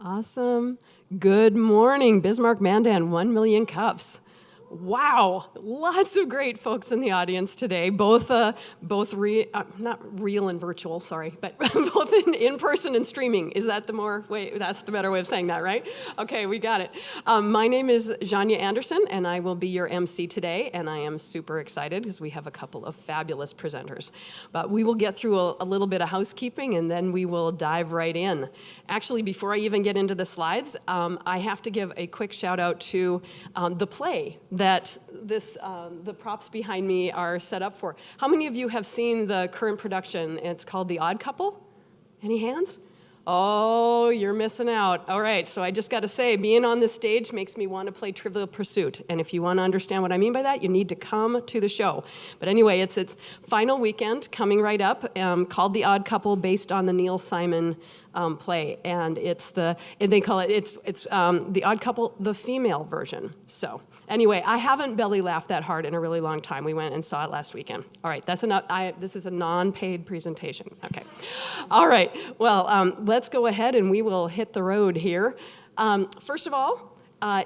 Awesome. Good morning, Bismarck Mandan, 1 million cups. Wow, lots of great folks in the audience today, both not real and virtual, sorry, but both in person and streaming. Is that that's the better way of saying that, right? Okay, we got it. My name is Janya Anderson, and I will be your MC today, and I am super excited because we have a couple of fabulous presenters. But we will get through a little bit of housekeeping, and then we will dive right in. Actually, before I even get into the slides, I have to give a quick shout out to the play that the props behind me are set up for. How many of you have seen the current production? It's called The Odd Couple. Any hands? Oh, you're missing out. All right, so I just got to say, being on this stage makes me want to play Trivial Pursuit. And if you want to understand what I mean by that, you need to come to the show. But anyway, it's its final weekend coming right up, called The Odd Couple, based on the Neil Simon play, and they call it The Odd Couple, the female version. So anyway, I haven't belly laughed that hard in a really long time. We went and saw it last weekend. All right, that's enough. This is a non-paid presentation. Okay. All right. Well, let's go ahead and we will hit the road here. First of all,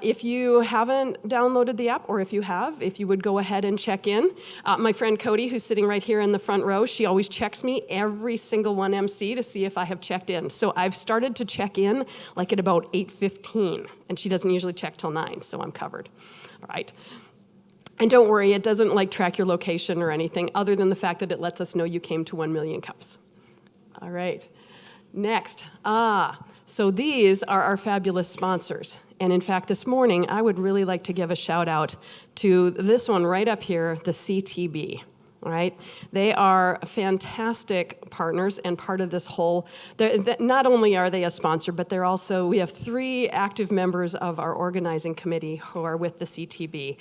if you haven't downloaded the app, or if you would go ahead and check in. My friend Cody, who's sitting right here in the front row, she always checks me every single one MC to see if I have checked in. So I've started to check in like at about 8:15, and she doesn't usually check till 9, so I'm covered. All right. And don't worry, it doesn't track your location or anything, other than the fact that it lets us know you came to 1 million cups. All right. Next. So these are our fabulous sponsors. And in fact, this morning, I would really like to give a shout out to this one right up here, the CTB. All right, they are fantastic partners and part of this whole. Not only are they a sponsor, but we have 3 active members of our organizing committee who are with the CTB.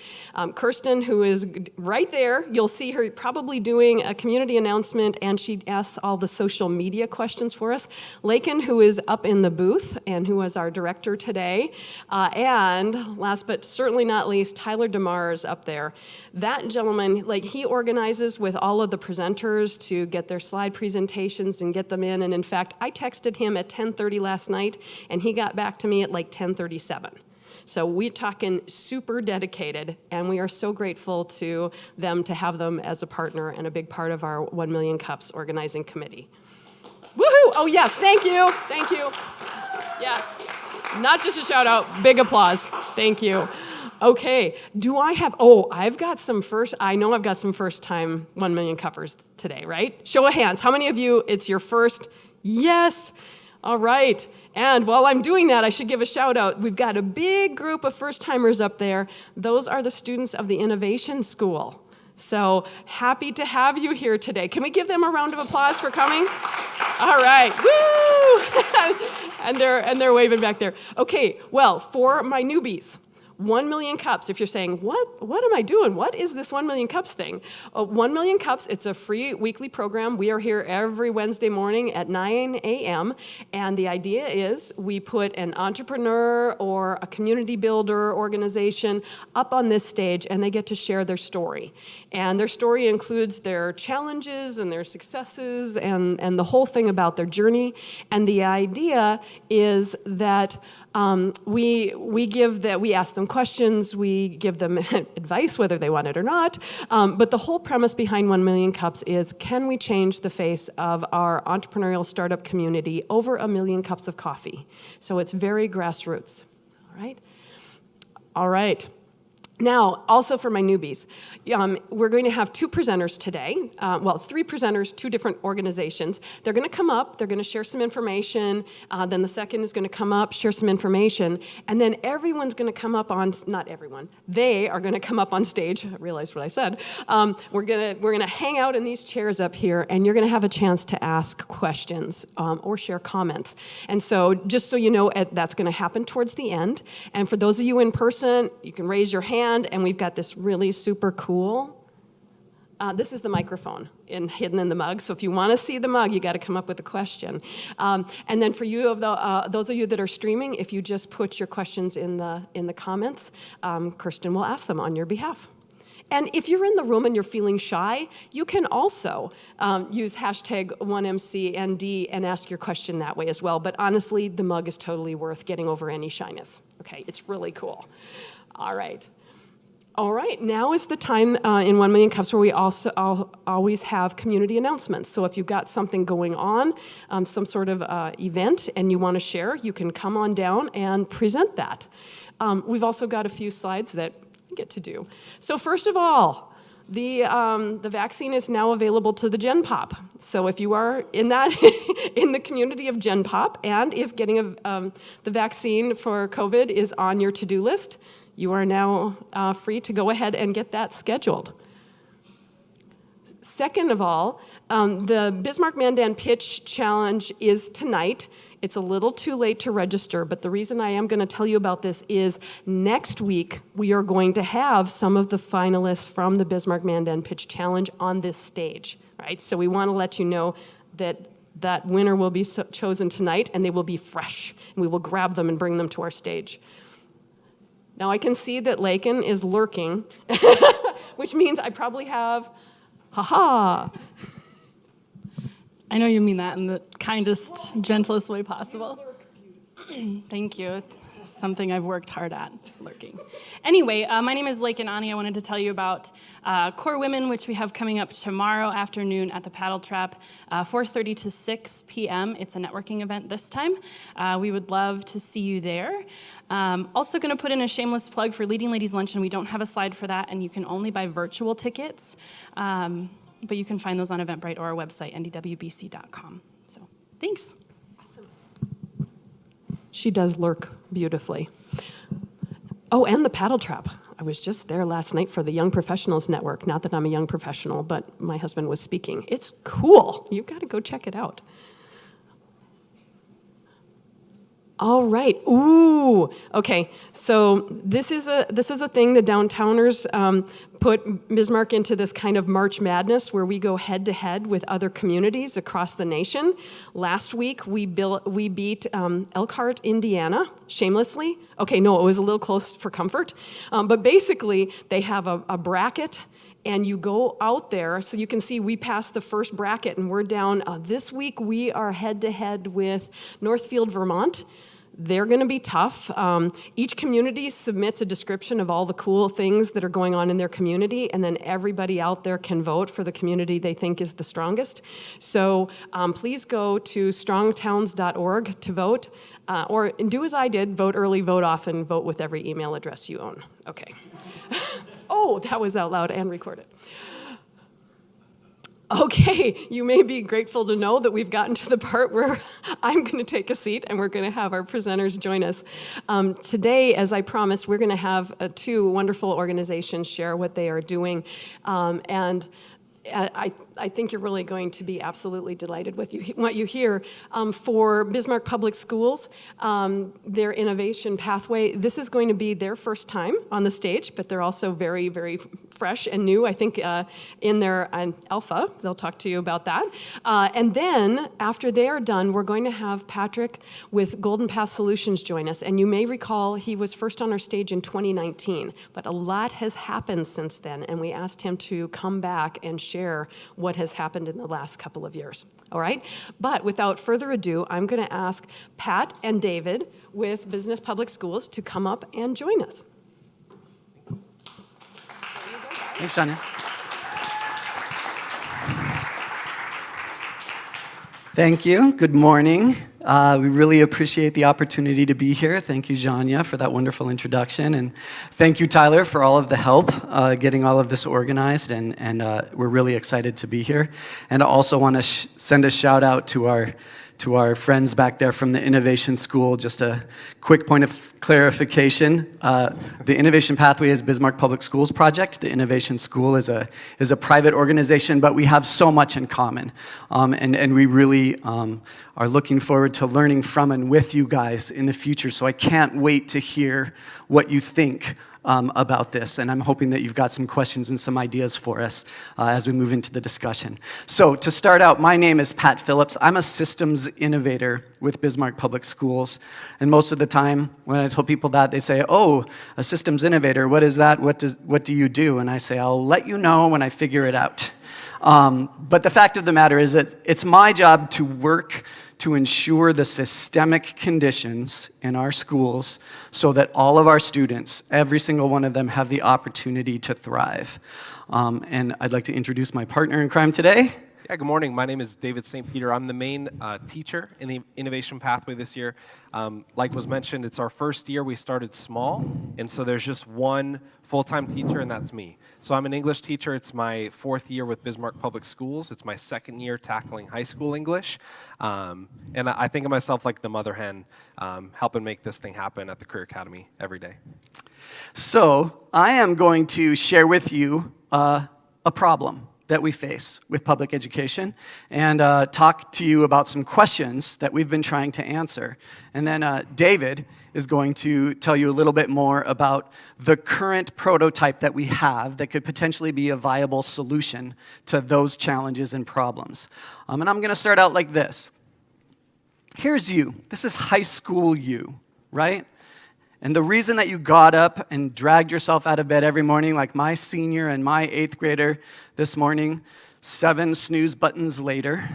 Kirsten, who is right there, you'll see her probably doing a community announcement, and she asks all the social media questions for us. Lakin, who is up in the booth and who was our director today, and last but certainly not least, Tyler DeMar is up there. That gentleman, he organizes with all of the presenters to get their slide presentations and get them in. And in fact, I texted him at 10:30 last night, and he got back to me at 10:37. So we're talking super dedicated, and we are so grateful to them to have them as a partner and a big part of our 1 Million Cups organizing committee. Woohoo! Oh yes, thank you, thank you. Yes, not just a shout out, big applause. Thank you. Okay, I've got some first-time 1 million cuppers today, right? Show of hands, how many of you, it's your first? Yes, all right. And while I'm doing that, I should give a shout out. We've got a big group of first-timers up there. Those are the students of the Innovation School. So happy to have you here today. Can we give them a round of applause for coming? All right, woo! and they're waving back there. Okay, well, for my newbies, 1 million cups, if you're saying, what am I doing? What is this 1 million cups thing? 1 million cups, it's a free weekly program. We are here every Wednesday morning at 9 a.m. And the idea is we put an entrepreneur or a community builder organization up on this stage, and they get to share their story. And their story includes their challenges and their successes and the whole thing about their journey. And the idea is that we ask them questions, we give them advice, whether they want it or not. But the whole premise behind 1 Million Cups is, can we change the face of our entrepreneurial startup community over 1 million cups of coffee? So it's very grassroots. All right. All right. Now, also for my newbies, we're going to have 2 presenters today. 3 presenters, 2 different organizations. They're going to come up, they're going to share some information, then the second is going to come up, share some information, and then everyone's going to come up not everyone, they are going to come up on stage. I realized what I said. We're going to hang out in these chairs up here, and you're going to have a chance to ask questions or share comments. And so, just so you know, that's going to happen towards the end. And for those of you in person, you can raise your hand. And we've got this really super cool, this is the microphone hidden in the mug. So if you want to see the mug, you got to come up with a question. And then for you, those of you that are streaming, if you just put your questions in the comments, Kirsten will ask them on your behalf. And if you're in the room and you're feeling shy, you can also use hashtag 1MCND and ask your question that way as well. But honestly, the mug is totally worth getting over any shyness. Okay, it's really cool. All right. All right, now is the time in 1 Million Cups where we also always have community announcements. So if you've got something going on, some sort of event, and you want to share, you can come on down and present that. We've also got a few slides that we get to do. So first of all, the vaccine is now available to the Gen Pop. So if you are in that in the community of Gen Pop, and if getting the vaccine for COVID is on your to-do list, you are now free to go ahead and get that scheduled. Second of all, the Bismarck Mandan Pitch Challenge is tonight. It's a little too late to register, but the reason I am going to tell you about this is next week we are going to have some of the finalists from the Bismarck Mandan Pitch Challenge on this stage, right? So we want to let you know that that winner will be chosen tonight, and they will be fresh, and we will grab them and bring them to our stage. Now I can see that Lakin is lurking, which means I probably have, ha-ha. I know you mean that in the kindest, gentlest way possible. Thank you. It's something I've worked hard at, lurking. Anyway, my name is Lakin Ani. I wanted to tell you about Core Women, which we have coming up tomorrow afternoon at the Paddle Trap, 4:30 to 6 p.m. It's a networking event this time. We would love to see you there. Also going to put in a shameless plug for Leading Ladies Luncheon. We don't have a slide for that, and you can only buy virtual tickets. But you can find those on Eventbrite or our website, ndwbc.com. So, thanks. Awesome. She does lurk beautifully. Oh, and the Paddle Trap. I was just there last night for the Young Professionals Network. Not that I'm a young professional, but my husband was speaking. It's cool. You've got to go check it out. All right. Ooh. Okay. So this is a thing the downtowners put Bismarck into this kind of March Madness where we go head to head with other communities across the nation. Last week we beat Elkhart, Indiana, shamelessly. Okay, no, it was a little close for comfort, but basically they have a bracket. And you go out there, so you can see we passed the first bracket, and we're down. This week we are head-to-head with Northfield, Vermont. They're going to be tough. Each community submits a description of all the cool things that are going on in their community, and then everybody out there can vote for the community they think is the strongest. So please go to strongtowns.org to vote, or do as I did, vote early, vote often, vote with every email address you own. Okay. Oh, that was out loud and recorded. Okay, you may be grateful to know that we've gotten to the part where I'm going to take a seat and we're going to have our presenters join us. Today, as I promised, we're going to have two wonderful organizations share what they are doing. And I think you're really going to be absolutely delighted with what you hear. For Bismarck Public Schools, their innovation pathway, this is going to be their first time on the stage, but they're also very, very fresh and new. I think in their alpha, they'll talk to you about that. And then after they are done, we're going to have Patrick with Golden Path Solutions join us. And you may recall he was first on our stage in 2019, but a lot has happened since then, and we asked him to come back and share what has happened in the last couple of years, all right? But without further ado, I'm going to ask Pat and David with Business Public Schools to come up and join us. Thanks, Sonia. Thank you. Good morning. We really appreciate the opportunity to be here. Thank you, Janya, for that wonderful introduction. And thank you, Tyler, for all of the help getting all of this organized. And we're really excited to be here. And I also want to send a shout out to our friends back there from the Innovation School. Just a quick point of clarification. The Innovation Pathway is Bismarck Public Schools project. The Innovation School is a private organization, but we have so much in common. And we really are looking forward to learning from and with you guys in the future. So I can't wait to hear what you think about this, and I'm hoping that you've got some questions and some ideas for us as we move into the discussion. So to start out, my name is Pat Phillips. I'm a systems innovator with Bismarck Public Schools, and most of the time when I tell people that, they say, oh, a systems innovator, what is that? What do you do? And I say, I'll let you know when I figure it out. But the fact of the matter is that it's my job to work to ensure the systemic conditions in our schools so that all of our students, every single one of them, have the opportunity to thrive. And I'd like to introduce my partner in crime today. Yeah, good morning. My name is David St. Peter. I'm the main teacher in the Innovation Pathway this year. Like was mentioned, it's our first year. We started small, and so there's just one full-time teacher, and that's me. So I'm an English teacher. It's my 4th year with Bismarck Public Schools. It's my 2nd year tackling high school English. And I think of myself like the mother hen, helping make this thing happen at the Career Academy every day. So I am going to share with you a problem that we face with public education and talk to you about some questions that we've been trying to answer. And then David is going to tell you a little bit more about the current prototype that we have that could potentially be a viable solution to those challenges and problems. And I'm going to start out like this. Here's you. This is high school you, right? And the reason that you got up and dragged yourself out of bed every morning, like my senior and my 8th grader this morning, 7 snooze buttons later,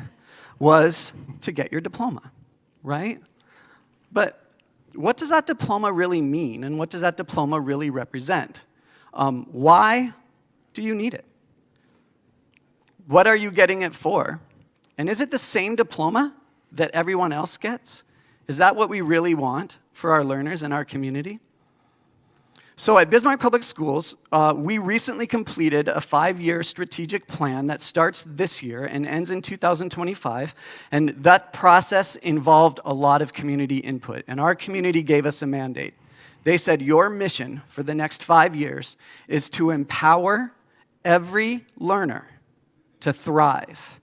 was to get your diploma, right? But what does that diploma really mean, and what does that diploma really represent? Why do you need it? What are you getting it for? And is it the same diploma that everyone else gets? Is that what we really want for our learners and our community? So at Bismarck Public Schools, we recently completed a 5-year strategic plan that starts this year and ends in 2025. And that process involved a lot of community input. And our community gave us a mandate. They said, your mission for the next 5 years is to empower every learner to thrive.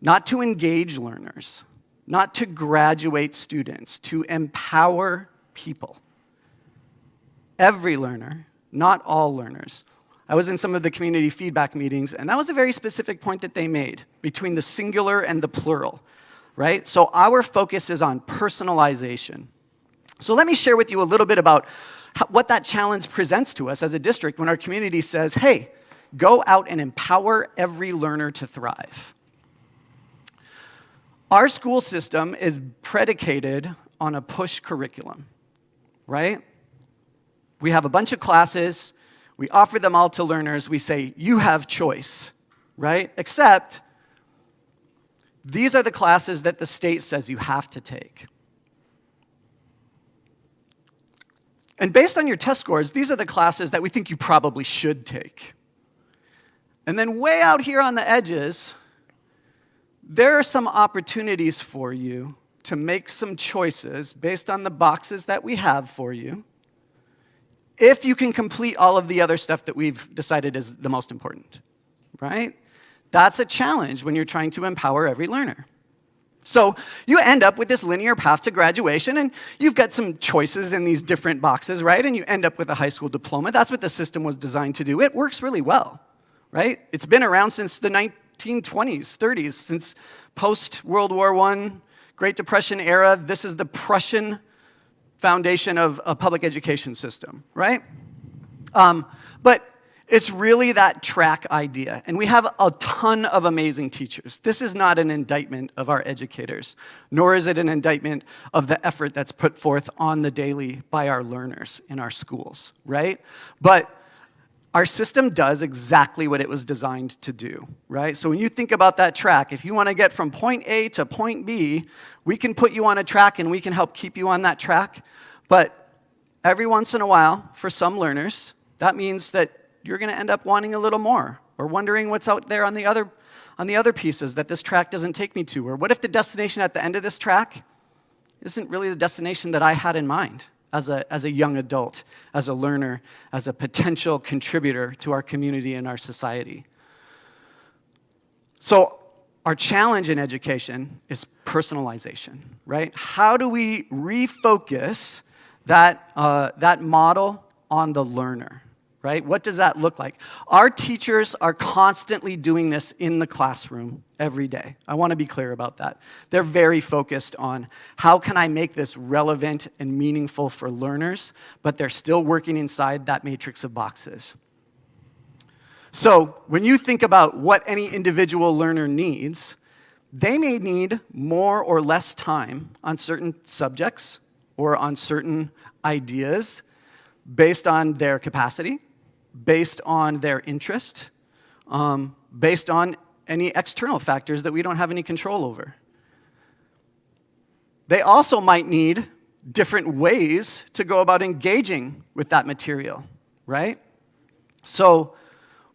Not to engage learners, not to graduate students, to empower people. Every learner, not all learners. I was in some of the community feedback meetings, and that was a very specific point that they made between the singular and the plural, right? So our focus is on personalization. So let me share with you a little bit about what that challenge presents to us as a district when our community says, hey, go out and empower every learner to thrive. Our school system is predicated on a push curriculum, right? We have a bunch of classes, we offer them all to learners, we say, you have choice, right? Except, these are the classes that the state says you have to take. And based on your test scores, these are the classes that we think you probably should take. And then way out here on the edges, there are some opportunities for you to make some choices based on the boxes that we have for you, if you can complete all of the other stuff that we've decided is the most important, right? That's a challenge when you're trying to empower every learner. So you end up with this linear path to graduation, and you've got some choices in these different boxes, right? And you end up with a high school diploma. That's what the system was designed to do. It works really well, right? It's been around since the 1920s, 30s, since post-World War I, Great Depression era. This is the Prussian foundation of a public education system, right? But it's really that track idea. And we have a ton of amazing teachers. This is not an indictment of our educators, nor is it an indictment of the effort that's put forth on the daily by our learners in our schools, right? But our system does exactly what it was designed to do, right? So when you think about that track, if you want to get from point A to point B, we can put you on a track and we can help keep you on that track. But every once in a while, for some learners, that means that you're going to end up wanting a little more, or wondering what's out there on the other pieces that this track doesn't take me to, or what if the destination at the end of this track isn't really the destination that I had in mind as a young adult, as a learner, as a potential contributor to our community and our society. So our challenge in education is personalization, right? How do we refocus that model on the learner, right? What does that look like? Our teachers are constantly doing this in the classroom every day. I want to be clear about that. They're very focused on how can I make this relevant and meaningful for learners, but they're still working inside that matrix of boxes. So when you think about what any individual learner needs, they may need more or less time on certain subjects or on certain ideas based on their capacity, based on their interest, based on any external factors that we don't have any control over. They also might need different ways to go about engaging with that material, right? So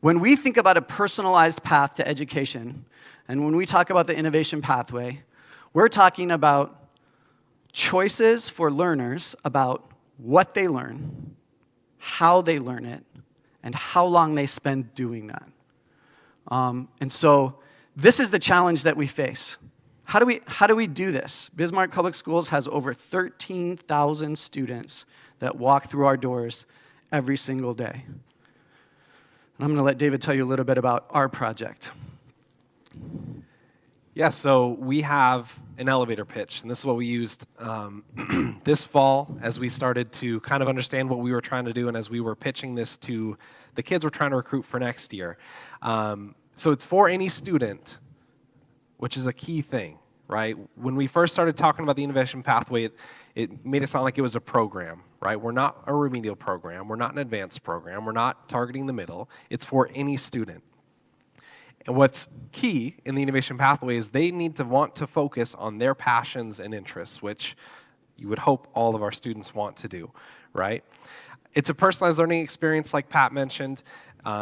when we think about a personalized path to education, and when we talk about the innovation pathway, we're talking about choices for learners about what they learn, how they learn it, and how long they spend doing that. And so this is the challenge that we face. How do we do this? Bismarck Public Schools has over 13,000 students that walk through our doors every single day. And I'm going to let David tell you a little bit about our project. Yeah, so we have an elevator pitch, and this is what we used this fall as we started to kind of understand what we were trying to do, and as we were pitching this to the kids we're trying to recruit for next year. So it's for any student, which is a key thing, right? When we first started talking about the innovation pathway, it made it sound like it was a program, right? We're not a remedial program. We're not an advanced program. We're not targeting the middle. It's for any student. And what's key in the innovation pathway is they need to want to focus on their passions and interests, which you would hope all of our students want to do, right? It's a personalized learning experience like Pat mentioned.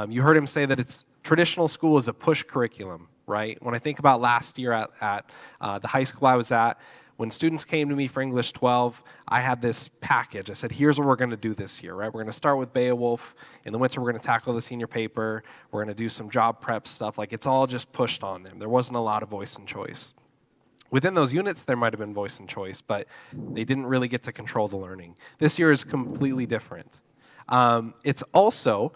You heard him say that it's traditional school is a push curriculum, right? When I think about last year at the high school I was at, when students came to me for English 12, I had this package. I said, here's what we're going to do this year, right? We're going to start with Beowulf. In the winter, we're going to tackle the senior paper. We're going to do some job prep stuff. Like, it's all just pushed on them. There wasn't a lot of voice and choice. Within those units, there might have been voice and choice, but they didn't really get to control the learning. This year is completely different. It's also,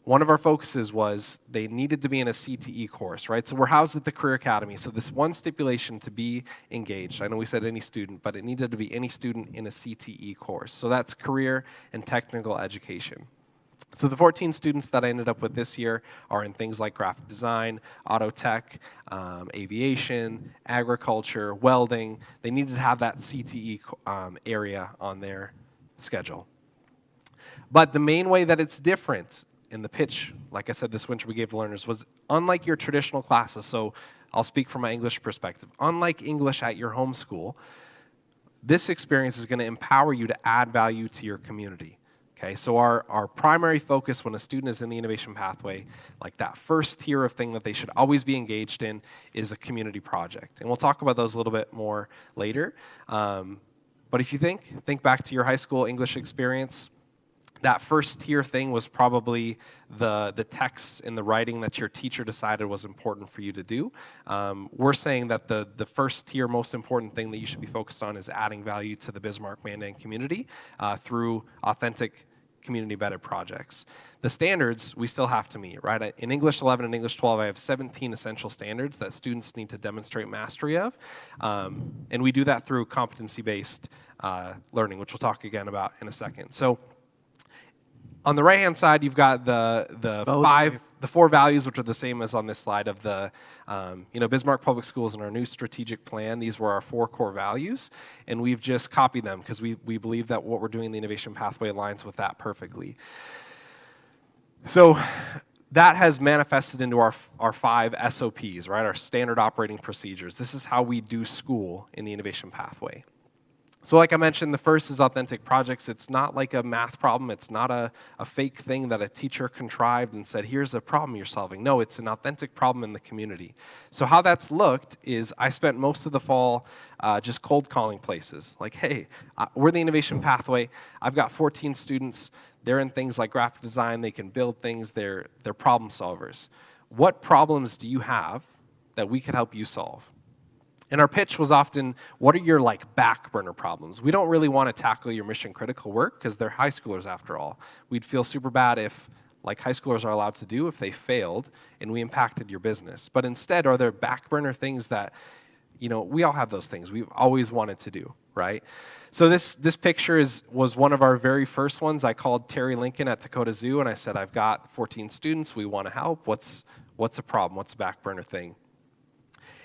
one of our focuses was they needed to be in a CTE course, right? So we're housed at the Career Academy. So this one stipulation to be engaged, I know we said any student, but it needed to be any student in a CTE course. So that's career and technical education. So the 14 students that I ended up with this year are in things like graphic design, auto tech, aviation, agriculture, welding. They needed to have that CTE area on their schedule. But the main way that it's different in the pitch, like I said, this winter we gave the learners, was unlike your traditional classes. So I'll speak from my English perspective. Unlike English at your home school, this experience is going to empower you to add value to your community. Okay, so our primary focus when a student is in the innovation pathway, like that first tier of thing that they should always be engaged in, is a community project. And we'll talk about those a little bit more later. But if you think back to your high school English experience, that first tier thing was probably the texts and the writing that your teacher decided was important for you to do. We're saying that the first tier most important thing that you should be focused on is adding value to the Bismarck Mandan community through authentic community-embedded projects. The standards we still have to meet, right? In English 11 and English 12, I have 17 essential standards that students need to demonstrate mastery of. And we do that through competency-based learning, which we'll talk again about in a second. So on the right-hand side, you've got the four values, which are the same as on this slide of the, Bismarck Public Schools in our new strategic plan. These were our 4 core values, and we've just copied them because we believe that what we're doing in the innovation pathway aligns with that perfectly. So that has manifested into our 5 SOPs, right? Our standard operating procedures. This is how we do school in the innovation pathway. So like I mentioned, the first is authentic projects. It's not like a math problem. It's not a fake thing that a teacher contrived and said, here's a problem you're solving. No, it's an authentic problem in the community. So how that's looked is I spent most of the fall just cold calling places. Like, hey, we're the innovation pathway. I've got 14 students. They're in things like graphic design. They can build things. They're problem solvers. What problems do you have that we could help you solve? And our pitch was often, what are your like back burner problems? We don't really want to tackle your mission critical work because they're high schoolers after all. We'd feel super bad if, like high schoolers are allowed to do, if they failed and we impacted your business. But instead, are there back burner things that, we all have those things we've always wanted to do, right? So this picture was one of our very first ones. I called Terry Lincoln at Dakota Zoo and I said, I've got 14 students, we want to help. What's a problem? What's a back burner thing?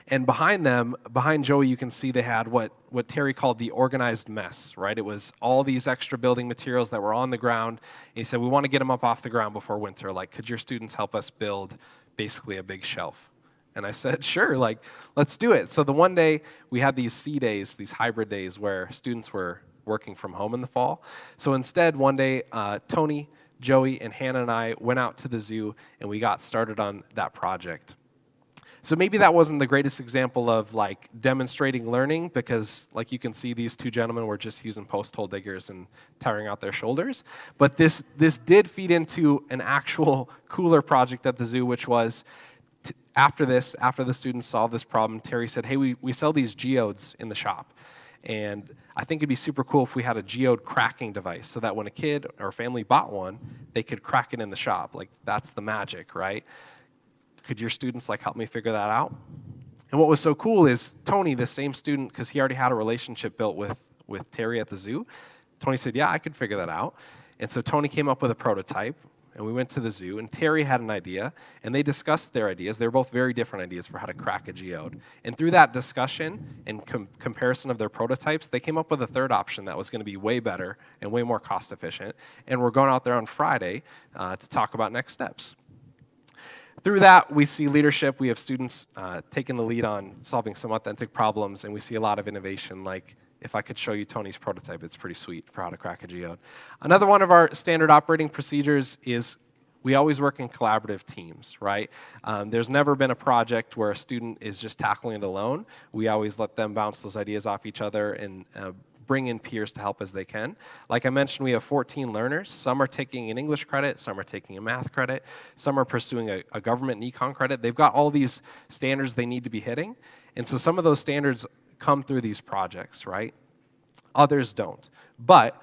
And behind Joey, you can see they had what Terry called the organized mess, right? It was all these extra building materials that were on the ground. And he said, we want to get them up off the ground before winter. Like, could your students help us build basically a big shelf? And I said, sure, like, let's do it. So the one day we had these C days, these hybrid days where students were working from home in the fall. So instead, one day, Tony, Joey, and Hannah and I went out to the zoo and we got started on that project. So maybe that wasn't the greatest example of like demonstrating learning because like you can see these two gentlemen were just using post hole diggers and tiring out their shoulders. But this did feed into an actual cooler project at the zoo, which was after the students solved this problem, Terry said, hey, we sell these geodes in the shop. And I think it'd be super cool if we had a geode cracking device so that when a kid or family bought one, they could crack it in the shop. Like that's the magic, right? Could your students like help me figure that out? And what was so cool is Tony, the same student, because he already had a relationship built with Terry at the zoo, Tony said, yeah, I could figure that out. And so Tony came up with a prototype, and we went to the zoo, and Terry had an idea, and they discussed their ideas. They were both very different ideas for how to crack a geode. And through that discussion and comparison of their prototypes, they came up with a third option that was going to be way better and way more cost efficient. And we're going out there on Friday to talk about next steps. Through that, we see leadership. We have students taking the lead on solving some authentic problems, and we see a lot of innovation. Like, if I could show you Tony's prototype, it's pretty sweet for how to crack a geode. Another one of our standard operating procedures is we always work in collaborative teams, right? There's never been a project where a student is just tackling it alone. We always let them bounce those ideas off each other and bring in peers to help as they can. Like I mentioned, we have 14 learners. Some are taking an English credit, some are taking a math credit, some are pursuing a government and econ credit. They've got all these standards they need to be hitting. And so some of those standards come through these projects, right? Others don't. But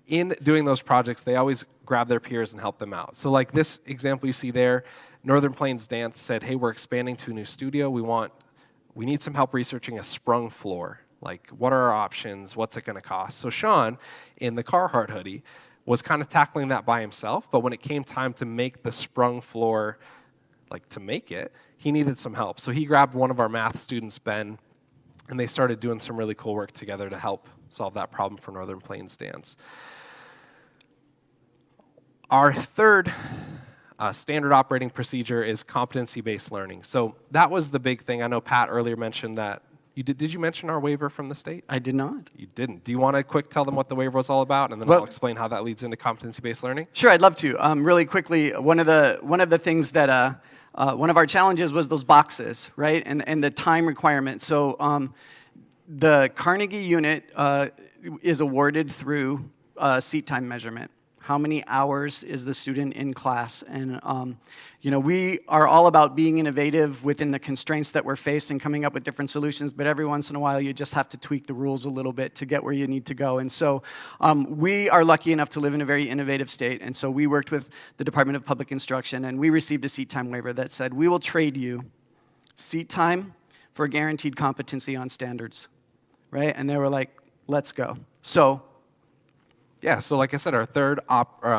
in doing those projects, they always grab their peers and help them out. So like this example you see there, Northern Plains Dance said, hey, we're expanding to a new studio. We need some help researching a sprung floor. Like, what are our options? What's it going to cost? So Sean, in the Carhartt hoodie, was kind of tackling that by himself, but when it came time to make the sprung floor, like to make it, he needed some help. So he grabbed one of our math students, Ben, and they started doing some really cool work together to help solve that problem for Northern Plains Dance. Our third standard operating procedure is competency-based learning. So that was the big thing. I know Pat earlier mentioned that. Did you mention our waiver from the state? I did not. You didn't. Do you want to tell them what the waiver was all about, and then I'll explain how that leads into competency-based learning? Sure, I'd love to. Really quickly, one of the things that one of our challenges was those boxes, right, and the time requirement. So the Carnegie unit is awarded through seat time measurement. How many hours is the student in class? And we are all about being innovative within the constraints that we're faced and coming up with different solutions, but every once in a while you just have to tweak the rules a little bit to get where you need to go. And so we are lucky enough to live in a very innovative state, and so we worked with the Department of Public Instruction, and we received a seat time waiver that said, we will trade you seat time for guaranteed competency on standards, right? And they were like, let's go. So yeah, so like I said, our third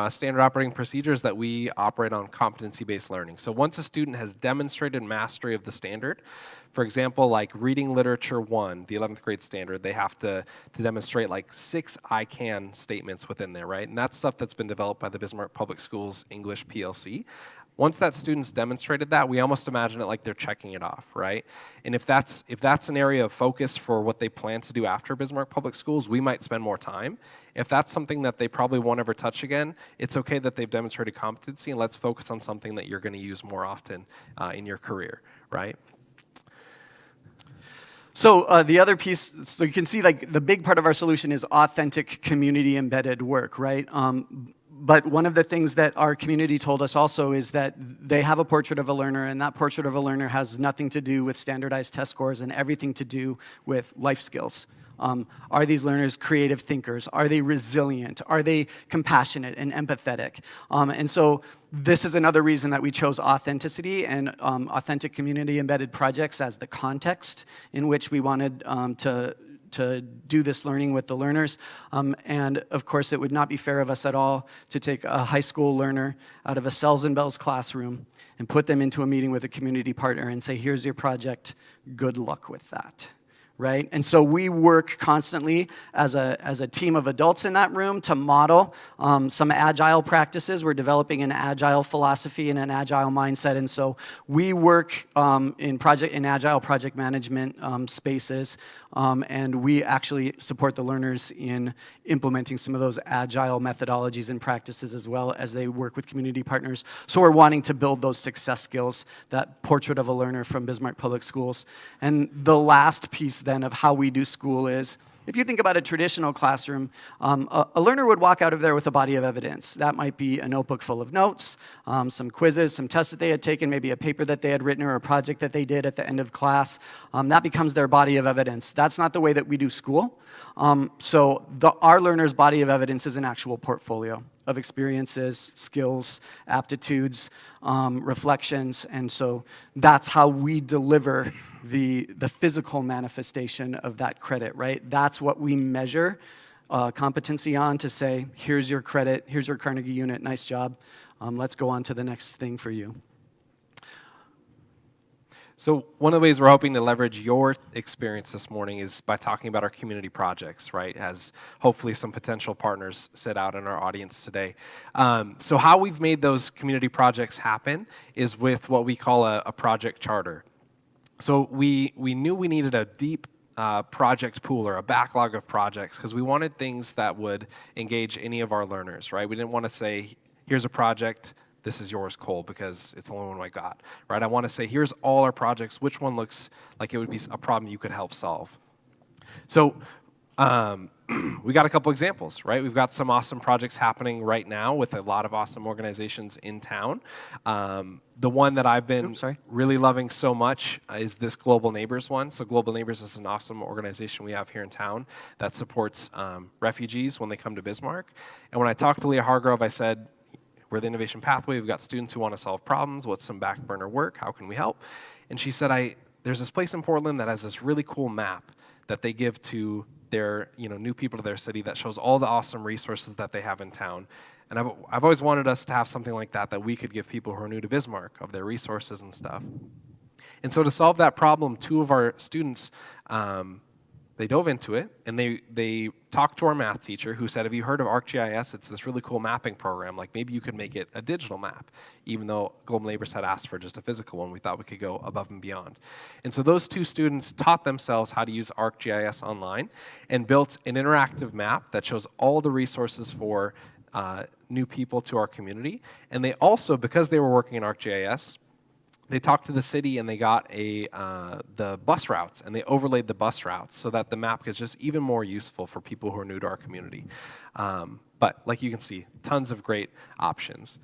standard operating procedure is that we operate on competency-based learning. So once a student has demonstrated mastery of the standard, for example, like reading literature 1, the 11th grade standard, they have to demonstrate like 6 I can statements within there, right? And that's stuff that's been developed by the Bismarck Public Schools English PLC. Once that student's demonstrated that, we almost imagine it like they're checking it off, right? And if that's an area of focus for what they plan to do after Bismarck Public Schools, we might spend more time. If that's something that they probably won't ever touch again, it's okay that they've demonstrated competency, and let's focus on something that you're going to use more often in your career, right? So the other piece, so you can see like the big part of our solution is authentic community embedded work, right? But one of the things that our community told us also is that they have a portrait of a learner, and that portrait of a learner has nothing to do with standardized test scores and everything to do with life skills. Are these learners creative thinkers? Are they resilient? Are they compassionate and empathetic? And so this is another reason that we chose authenticity and authentic community-embedded projects as the context in which we wanted to do this learning with the learners. And of course, it would not be fair of us at all to take a high school learner out of a Cells and Bells classroom and put them into a meeting with a community partner and say, here's your project, good luck with that. Right? And so we work constantly as a team of adults in that room to model some agile practices. We're developing an agile philosophy and an agile mindset. And so we work in agile project management spaces, and we actually support the learners in implementing some of those agile methodologies and practices as well as they work with community partners. So we're wanting to build those success skills, that portrait of a learner from Bismarck Public Schools. And the last piece then of how we do school is, if you think about a traditional classroom, a learner would walk out of there with a body of evidence. That might be a notebook full of notes, some quizzes, some tests that they had taken, maybe a paper that they had written or a project that they did at the end of class. That becomes their body of evidence. That's not the way that we do school. So our learner's body of evidence is an actual portfolio of experiences, skills, aptitudes, reflections, and so that's how we deliver the physical manifestation of that credit, right? That's what we measure competency on to say, here's your credit, here's your Carnegie unit, nice job. Let's go on to the next thing for you. So one of the ways we're hoping to leverage your experience this morning is by talking about our community projects, right? As hopefully some potential partners sit out in our audience today. So how we've made those community projects happen is with what we call a project charter. So we knew we needed a deep project pool or a backlog of projects because we wanted things that would engage any of our learners, right? We didn't want to say, here's a project, this is yours, Cole, because it's the only one I got, right? I want to say, here's all our projects, which one looks like it would be a problem you could help solve? So we got a couple examples, right? We've got some awesome projects happening right now with a lot of awesome organizations in town. The one that I've been really loving so much is this Global Neighbors one. So Global Neighbors is an awesome organization we have here in town that supports refugees when they come to Bismarck. And when I talked to Leah Hargrove, I said, we're the Innovation Pathway. We've got students who want to solve problems. What's some back burner work? How can we help? And she said, there's this place in Portland that has this really cool map that they give to their new people to their city that shows all the awesome resources that they have in town. And I've always wanted us to have something like that we could give people who are new to Bismarck of their resources and stuff. And so to solve that problem, two of our students, they dove into it, and they talked to our math teacher who said, have you heard of ArcGIS? It's this really cool mapping program. Like maybe you could make it a digital map, even though Global Neighbors had asked for just a physical one. We thought we could go above and beyond. And so those two students taught themselves how to use ArcGIS online and built an interactive map that shows all the resources for new people to our community. And they also, because they were working in ArcGIS, they talked to the city and they got the bus routes, and they overlaid the bus routes so that the map is just even more useful for people who are new to our community. But like you can see, tons of great options.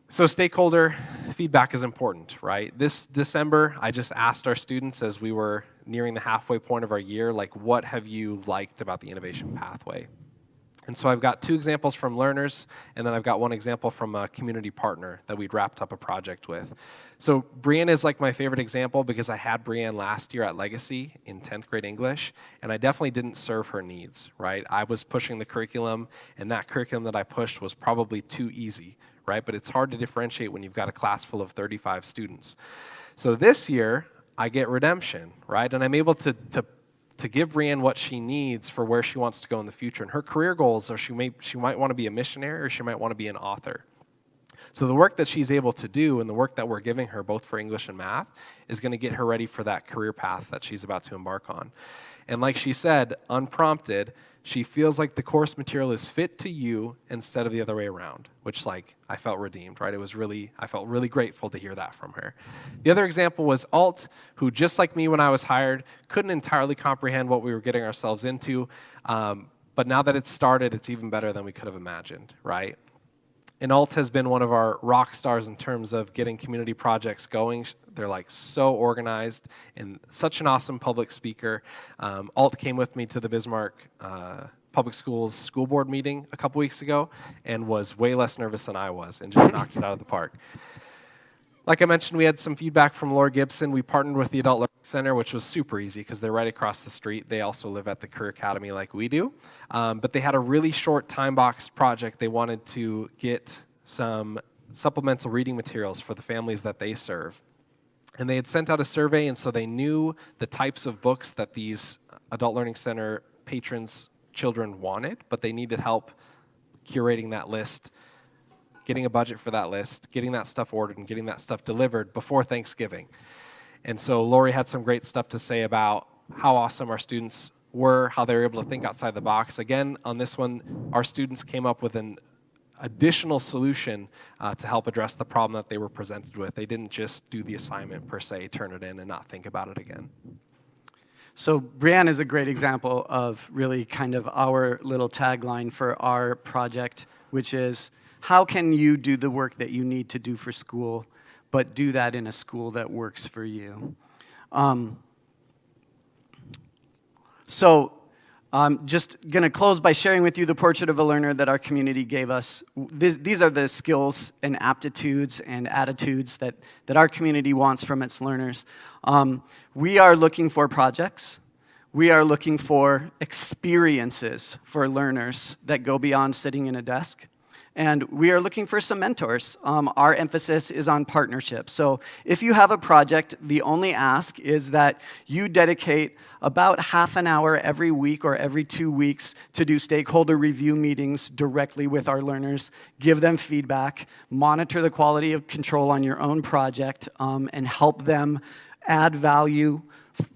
So stakeholder feedback is important, right? This December, I just asked our students as we were nearing the halfway point of our year, like, what have you liked about the Innovation Pathway? And so I've got two examples from learners, and then I've got one example from a community partner that we'd wrapped up a project with. So Brianne is like my favorite example because I had Brianne last year at Legacy in 10th grade English, and I definitely didn't serve her needs, right? I was pushing the curriculum, and that curriculum that I pushed was probably too easy, right? But it's hard to differentiate when you've got a class full of 35 students. So this year, I get redemption, right? And I'm able to give Brianne what she needs for where she wants to go in the future. And her career goals are she might want to be a missionary or she might want to be an author. So the work that she's able to do and the work that we're giving her, both for English and math, is going to get her ready for that career path that she's about to embark on. And like she said, unprompted, she feels like the course material is fit to you instead of the other way around, which I felt redeemed, right? I felt really grateful to hear that from her. The other example was Alt, who just like me when I was hired, couldn't entirely comprehend what we were getting ourselves into, But now that it's started, it's even better than we could have imagined, right? And Alt has been one of our rock stars in terms of getting community projects going. They're like so organized and such an awesome public speaker. Alt came with me to the Bismarck Public School's school board meeting a couple weeks ago and was way less nervous than I was and just knocked it out of the park. Like I mentioned, we had some feedback from Laura Gibson. We partnered with the Adult Learning Center, which was super easy because they're right across the street. They also live at the Career Academy like we do. But they had a really short time box project. They wanted to get some supplemental reading materials for the families that they serve. And they had sent out a survey, and so they knew the types of books that these Adult Learning Center patrons' children wanted, but they needed help curating that list, getting a budget for that list, getting that stuff ordered, and getting that stuff delivered before Thanksgiving. And so Lori had some great stuff to say about how awesome our students were, how they were able to think outside the box. Again, on this one, our students came up with an additional solution to help address the problem that they were presented with. They didn't just do the assignment per se, turn it in, and not think about it again. So Brianne is a great example of really kind of our little tagline for our project, which is, how can you do the work that you need to do for school, but do that in a school that works for you? Just going to close by sharing with you the portrait of a learner that our community gave us. These are the skills and aptitudes and attitudes that our community wants from its learners. We are looking for projects. We are looking for experiences for learners that go beyond sitting in a desk. And we are looking for some mentors. Our emphasis is on partnership. So if you have a project, the only ask is that you dedicate about half an hour every week or every 2 weeks to do stakeholder review meetings directly with our learners, give them feedback, monitor the quality of control on your own project, and help them add value,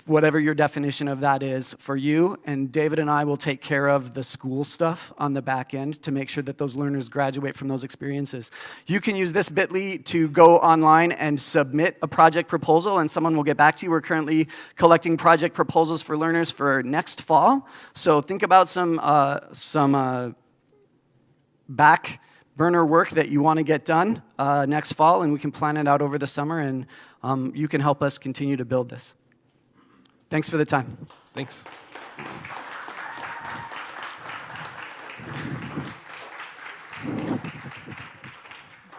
whatever your definition of that is for you. And David and I will take care of the school stuff on the back end to make sure that those learners graduate from those experiences. You can use this bit.ly to go online and submit a project proposal, and someone will get back to you. We're currently collecting project proposals for learners for next fall. So think about some back burner work that you want to get done next fall, and we can plan it out over the summer, and you can help us continue to build this. Thanks for the time. Thanks.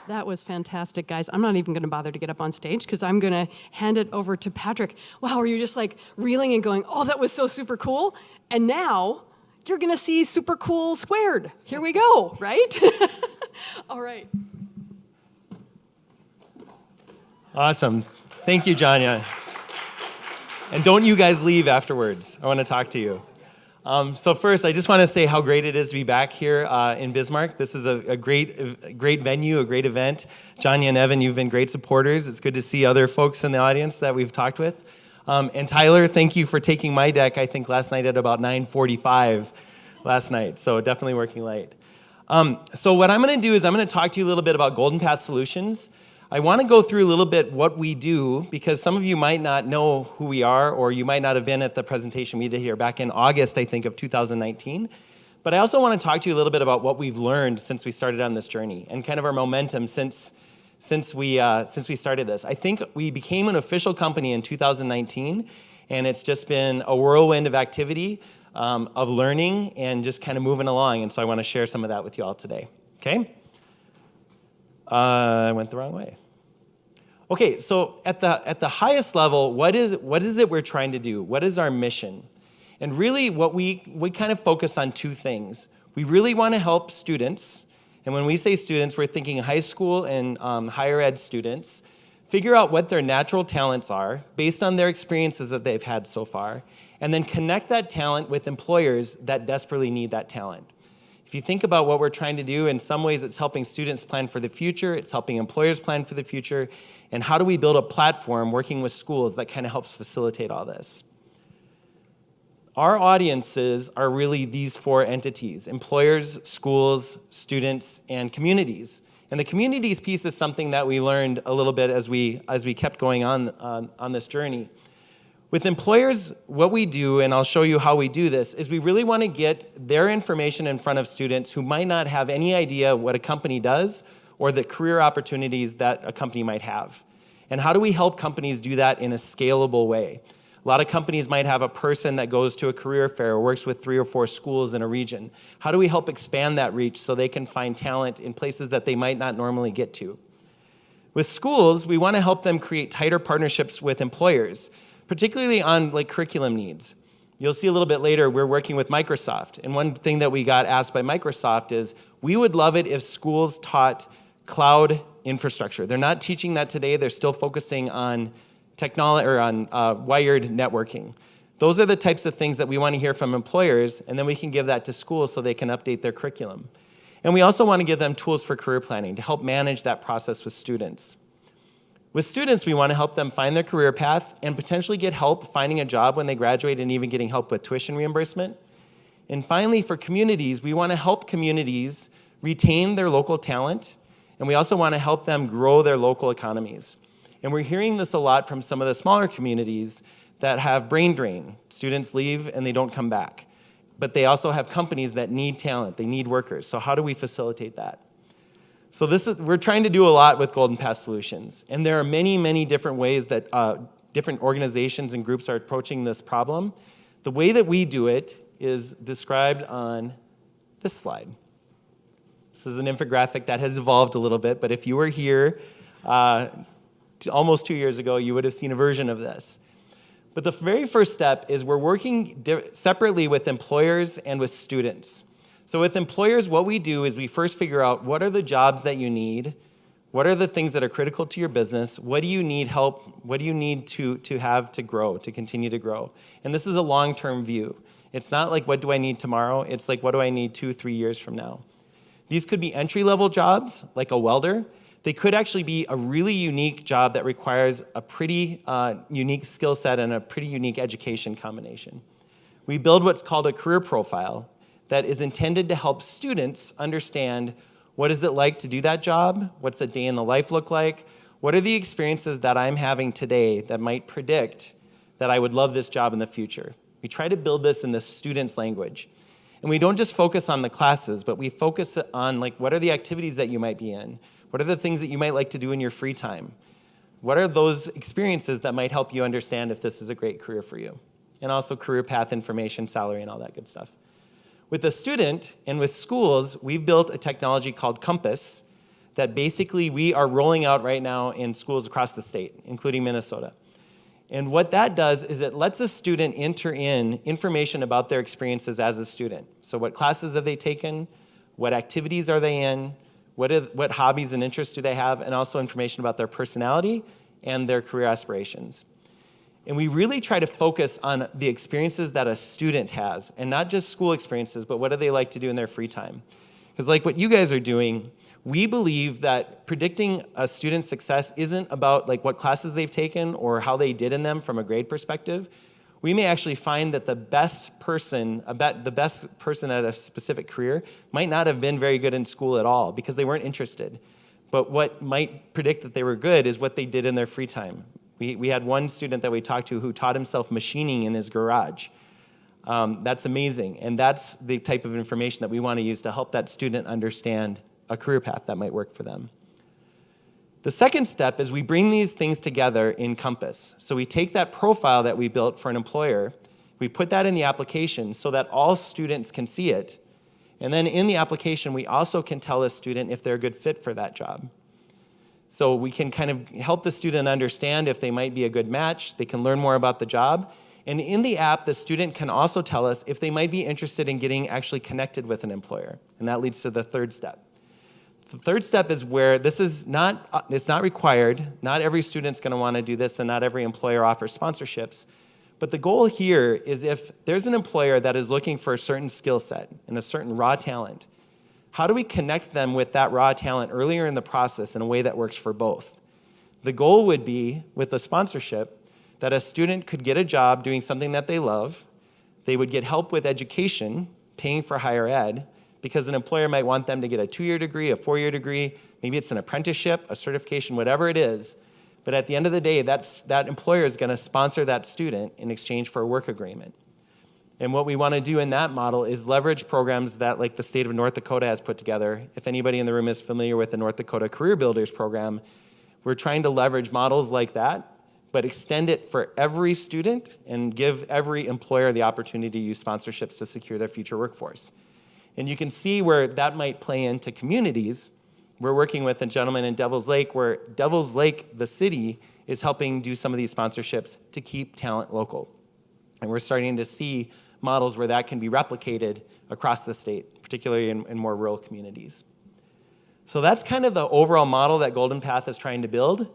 That was fantastic, guys. I'm not even going to bother to get up on stage because I'm going to hand it over to Patrick. Wow, were you just like reeling and going, oh, that was so super cool? And now you're going to see super cool squared. Here we go, right? All right. Awesome. Thank you, Janya. And don't you guys leave afterwards. I want to talk to you. So first, I just want to say how great it is to be back here in Bismarck. This is a great venue, a great event. Janya and Evan, you've been great supporters. It's good to see other folks in the audience that we've talked with. And Tyler, thank you for taking my deck, I think last night at about 9:45 last night. So definitely working late. So what I'm going to do is I'm going to talk to you a little bit about Golden Path Solutions. I want to go through a little bit what we do, because some of you might not know who we are, or you might not have been at the presentation we did here back in August, I think, of 2019. But I also want to talk to you a little bit about what we've learned since we started on this journey, and kind of our momentum since we started this. I think we became an official company in 2019, and it's just been a whirlwind of activity, of learning, and just kind of moving along. And so I want to share some of that with you all today. Okay? I went the wrong way. Okay, so at the highest level, what is it we're trying to do? What is our mission? And really what we kind of focus on two things. We really want to help students, and when we say students, we're thinking high school and higher ed students, figure out what their natural talents are based on their experiences that they've had so far, and then connect that talent with employers that desperately need that talent. If you think about what we're trying to do, in some ways it's helping students plan for the future, it's helping employers plan for the future, and how do we build a platform working with schools that kind of helps facilitate all this? Our audiences are really these four entities: employers, schools, students, and communities. And the communities piece is something that we learned a little bit as we kept going on this journey, With employers, what we do, and I'll show you how we do this, is we really want to get their information in front of students who might not have any idea what a company does or the career opportunities that a company might have. And how do we help companies do that in a scalable way? A lot of companies might have a person that goes to a career fair or works with 3 or 4 schools in a region. How do we help expand that reach so they can find talent in places that they might not normally get to? With schools, we want to help them create tighter partnerships with employers, particularly on curriculum needs. You'll see a little bit later, we're working with Microsoft. And one thing that we got asked by Microsoft is, we would love it if schools taught cloud infrastructure. They're not teaching that today. They're still focusing on technology or on wired networking. Those are the types of things that we want to hear from employers, and then we can give that to schools so they can update their curriculum. And we also want to give them tools for career planning to help manage that process with students. With students, we want to help them find their career path and potentially get help finding a job when they graduate and even getting help with tuition reimbursement. And finally, for communities, we want to help communities retain their local talent, and we also want to help them grow their local economies. And we're hearing this a lot from some of the smaller communities that have brain drain. Students leave and they don't come back. But they also have companies that need talent, they need workers. So how do we facilitate that? So we're trying to do a lot with Golden Path Solutions. And there are many, many different ways that different organizations and groups are approaching this problem. The way that we do it is described on this slide. This is an infographic that has evolved a little bit, but if you were here almost 2 years ago, you would have seen a version of this. But the very first step is we're working separately with employers and with students. So with employers, what we do is we first figure out what are the jobs that you need, what are the things that are critical to your business, what do you need help, what do you need to have to grow, to continue to grow. And this is a long-term view. It's not like what do I need tomorrow, it's like what do I need 2-3 years from now. These could be entry-level jobs, like a welder. They could actually be a really unique job that requires a pretty unique skill set and a pretty unique education combination. We build what's called a career profile that is intended to help students understand what is it like to do that job, what's a day in the life look like, what are the experiences that I'm having today that might predict that I would love this job in the future. We try to build this in the student's language. And we don't just focus on the classes, but we focus on what are the activities that you might be in? What are the things that you might like to do in your free time? What are those experiences that might help you understand if this is a great career for you? And also career path information, salary, and all that good stuff. With the student and with schools, we've built a technology called Compass that basically we are rolling out right now in schools across the state, including Minnesota. And what that does is it lets a student enter in information about their experiences as a student. So what classes have they taken? What activities are they in? What hobbies and interests do they have? And also information about their personality and their career aspirations. And we really try to focus on the experiences that a student has, and not just school experiences, but what do they like to do in their free time. Because like what you guys are doing, we believe that predicting a student's success isn't about what classes they've taken or how they did in them from a grade perspective. We may actually find that the best person at a specific career might not have been very good in school at all because they weren't interested. But what might predict that they were good is what they did in their free time. We had one student that we talked to who taught himself machining in his garage. That's amazing, and that's the type of information that we want to use to help that student understand a career path that might work for them. The second step is we bring these things together in Compass. So we take that profile that we built for an employer, we put that in the application so that all students can see it, and then in the application we also can tell a student if they're a good fit for that job. So we can kind of help the student understand if they might be a good match, they can learn more about the job, and in the app, the student can also tell us if they might be interested in getting actually connected with an employer, and that leads to the third step. The third step is where it's not required, not every student's gonna wanna do this, and not every employer offers sponsorships, but the goal here is if there's an employer that is looking for a certain skill set and a certain raw talent, how do we connect them with that raw talent earlier in the process in a way that works for both? The goal would be, with a sponsorship, that a student could get a job doing something that they love, they would get help with education, paying for higher ed, because an employer might want them to get a 2-year degree, a 4-year degree, maybe it's an apprenticeship, a certification, whatever it is, But at the end of the day, that employer is going to sponsor that student in exchange for a work agreement. And what we want to do in that model is leverage programs that like the state of North Dakota has put together. If anybody in the room is familiar with the North Dakota Career Builders program, we're trying to leverage models like that, but extend it for every student and give every employer the opportunity to use sponsorships to secure their future workforce. And you can see where that might play into communities. We're working with a gentleman in Devil's Lake where Devil's Lake, the city, is helping do some of these sponsorships to keep talent local. And we're starting to see models where that can be replicated across the state, particularly in more rural communities. So that's kind of the overall model that Golden Path is trying to build.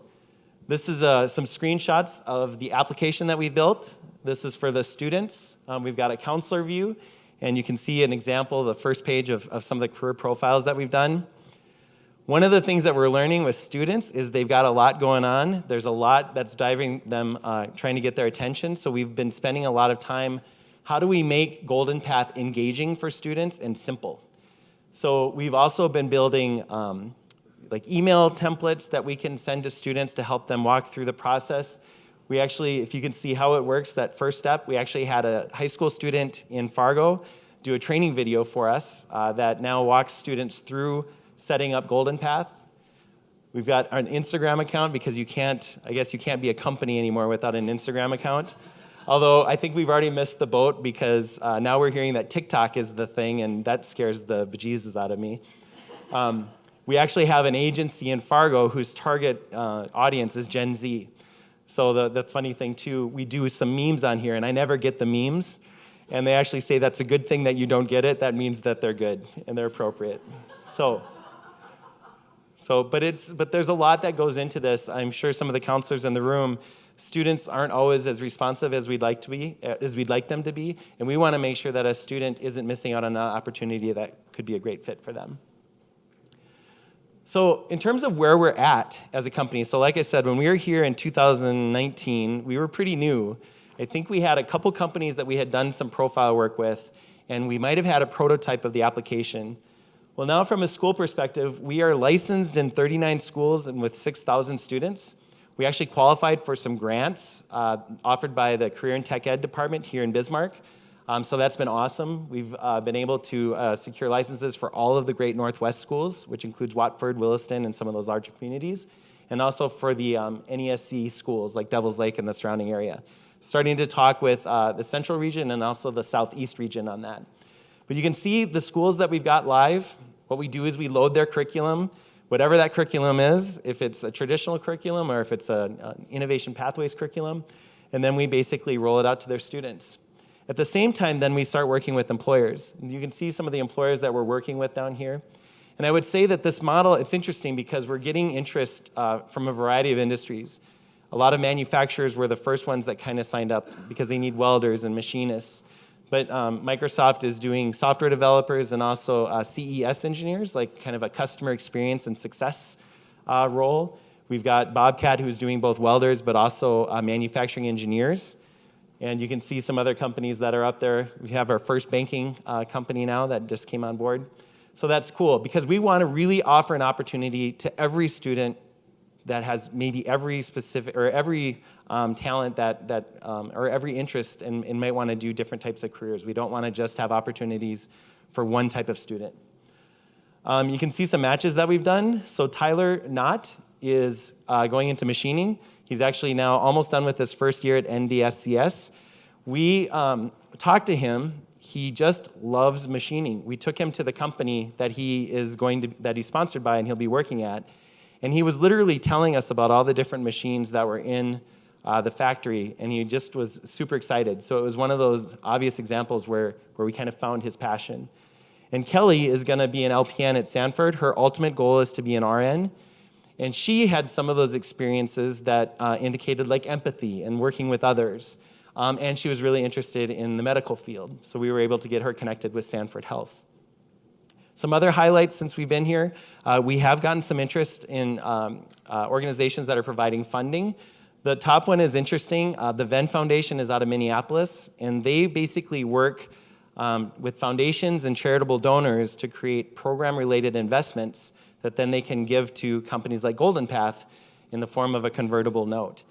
This is some screenshots of the application that we've built. This is for the students. We've got a counselor view, and you can see an example, the first page of some of the career profiles that we've done. One of the things that we're learning with students is they've got a lot going on. There's a lot that's driving them, trying to get their attention. So we've been spending a lot of time, how do we make Golden Path engaging for students and simple? So we've also been building like email templates that we can send to students to help them walk through the process. We actually, if you can see how it works, that first step, we actually had a high school student in Fargo do a training video for us that now walks students through setting up Golden Path. We've got an Instagram account because I guess you can't be a company anymore without an Instagram account. Although I think we've already missed the boat because now we're hearing that TikTok is the thing, and that scares the bejesus out of me. We actually have an agency in Fargo whose target audience is Gen Z. So the funny thing too, we do some memes on here, and I never get the memes. And they actually say that's a good thing that you don't get it. That means that they're good and they're appropriate. But there's a lot that goes into this. I'm sure some of the counselors in the room, students aren't always as responsive as we'd like them to be, and we want to make sure that a student isn't missing out on an opportunity that could be a great fit for them. So in terms of where we're at as a company, so like I said, when we were here in 2019, we were pretty new. I think we had a couple companies that we had done some profile work with, and we might have had a prototype of the application. Well, now from a school perspective, we are licensed in 39 schools and with 6,000 students. We actually qualified for some grants offered by the Career and Tech Ed department here in Bismarck. So that's been awesome. We've been able to secure licenses for all of the Great Northwest schools, which includes Watford, Williston, and some of those larger communities, and also for the NESC schools like Devil's Lake and the surrounding area. Starting to talk with the central region and also the southeast region on that. But you can see the schools that we've got live. What we do is we load their curriculum, whatever that curriculum is, if it's a traditional curriculum or if it's an Innovation Pathways curriculum, and then we basically roll it out to their students. At the same time, then we start working with employers. And you can see some of the employers that we're working with down here. And I would say that this model, it's interesting because we're getting interest from a variety of industries. A lot of manufacturers were the first ones that kind of signed up because they need welders and machinists. But Microsoft is doing software developers and also CES engineers, like kind of a customer experience and success role. We've got Bobcat, who's doing both welders, but also manufacturing engineers. And you can see some other companies that are up there. We have our first banking company now that just came on board. So that's cool, because we want to really offer an opportunity to every student that has maybe every specific or every talent or every interest and might want to do different types of careers. We don't want to just have opportunities for one type of student. You can see some matches that we've done. So Tyler Knott is going into machining. He's actually now almost done with his first year at NDSCS. We talked to him. He just loves machining. We took him to the company that he's sponsored by and he'll be working at. And he was literally telling us about all the different machines that were in the factory, and he just was super excited. So it was one of those obvious examples where we kind of found his passion. And Kelly is going to be an LPN at Sanford. Her ultimate goal is to be an RN. And she had some of those experiences that indicated like empathy and working with others. And she was really interested in the medical field. So we were able to get her connected with Sanford Health. Some other highlights since we've been here, we have gotten some interest in organizations that are providing funding. The top one is interesting. The Venn Foundation is out of Minneapolis, and they basically work with foundations and charitable donors to create program-related investments that then they can give to companies like Golden Path in the form of a convertible note.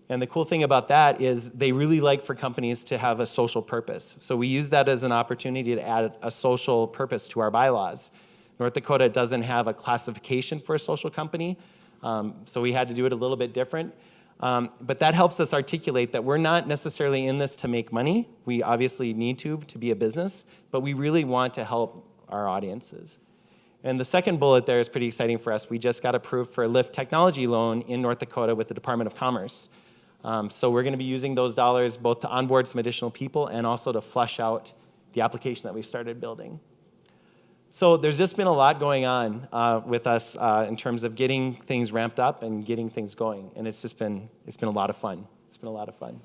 And the cool thing about that is they really like for companies to have a social purpose. So we use that as an opportunity to add a social purpose to our bylaws. North Dakota doesn't have a classification for a social company, so we had to do it a little bit different. But that helps us articulate that we're not necessarily in this to make money. We obviously need to be a business, but we really want to help our audiences. And the second bullet there is pretty exciting for us. We just got approved for a LIFT technology loan in North Dakota with the Department of Commerce. So we're going to be using those dollars both to onboard some additional people and also to flesh out the application that we started building. So there's just been a lot going on with us in terms of getting things ramped up and getting things going, and it's been a lot of fun. It's been a lot of fun.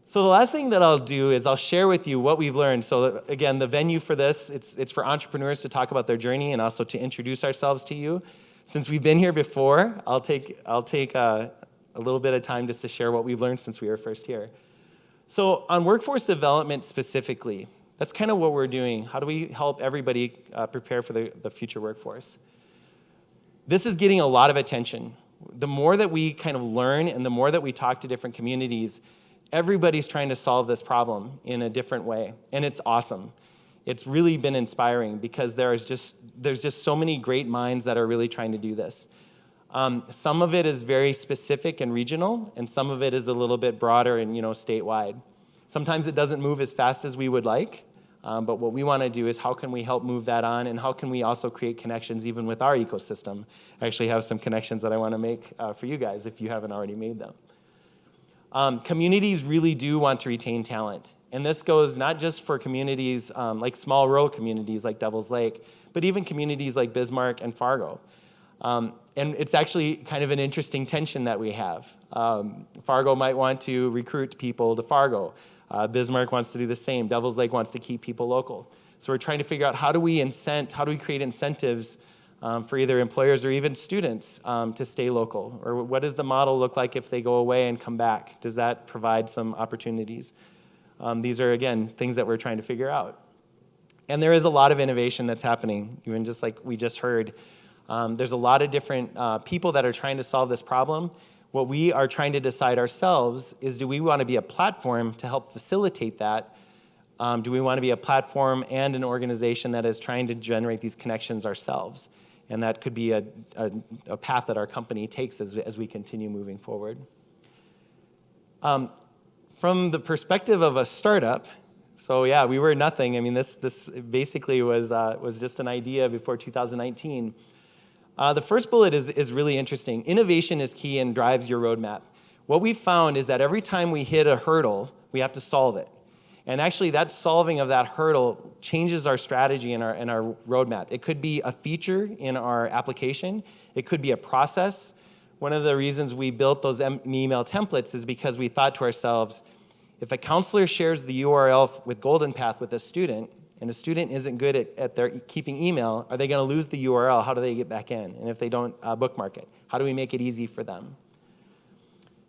So the last thing that I'll do is I'll share with you what we've learned. So again, the venue for this, it's for entrepreneurs to talk about their journey and also to introduce ourselves to you. Since we've been here before, I'll take a little bit of time just to share what we've learned since we were first here. So on workforce development specifically, that's kind of what we're doing. How do we help everybody prepare for the future workforce? This is getting a lot of attention. The more that we kind of learn and the more that we talk to different communities, everybody's trying to solve this problem in a different way, and it's awesome. It's really been inspiring because there's just so many great minds that are really trying to do this. Some of it is very specific and regional, and some of it is a little bit broader and statewide. Sometimes it doesn't move as fast as we would like, but what we want to do is how can we help move that on, and how can we also create connections even with our ecosystem. I actually have some connections that I want to make for you guys if you haven't already made them. Communities really do want to retain talent, and this goes not just for communities like small rural communities like Devil's Lake, but even communities like Bismarck and Fargo. And it's actually kind of an interesting tension that we have. Fargo might want to recruit people to Fargo. Bismarck wants to do the same. Devil's Lake wants to keep people local. So we're trying to figure out how do we create incentives for either employers or even students to stay local? Or what does the model look like if they go away and come back? Does that provide some opportunities? These are, again, things that we're trying to figure out. And there is a lot of innovation that's happening, even just like we just heard. There's a lot of different people that are trying to solve this problem. What we are trying to decide ourselves is, do we want to be a platform to help facilitate that? Do we want to be a platform and an organization that is trying to generate these connections ourselves? And that could be a path that our company takes as we continue moving forward. From the perspective of a startup, so yeah, we were nothing. I mean, this basically was just an idea before 2019. The first bullet is really interesting. Innovation is key and drives your roadmap. What we found is that every time we hit a hurdle, we have to solve it. And actually, that solving of that hurdle changes our strategy and our roadmap. It could be a feature in our application. It could be a process. One of the reasons we built those email templates is because we thought to ourselves, if a counselor shares the URL with Golden Path with a student, and a student isn't good at their keeping email, are they going to lose the URL? How do they get back in? And if they don't bookmark it, how do we make it easy for them?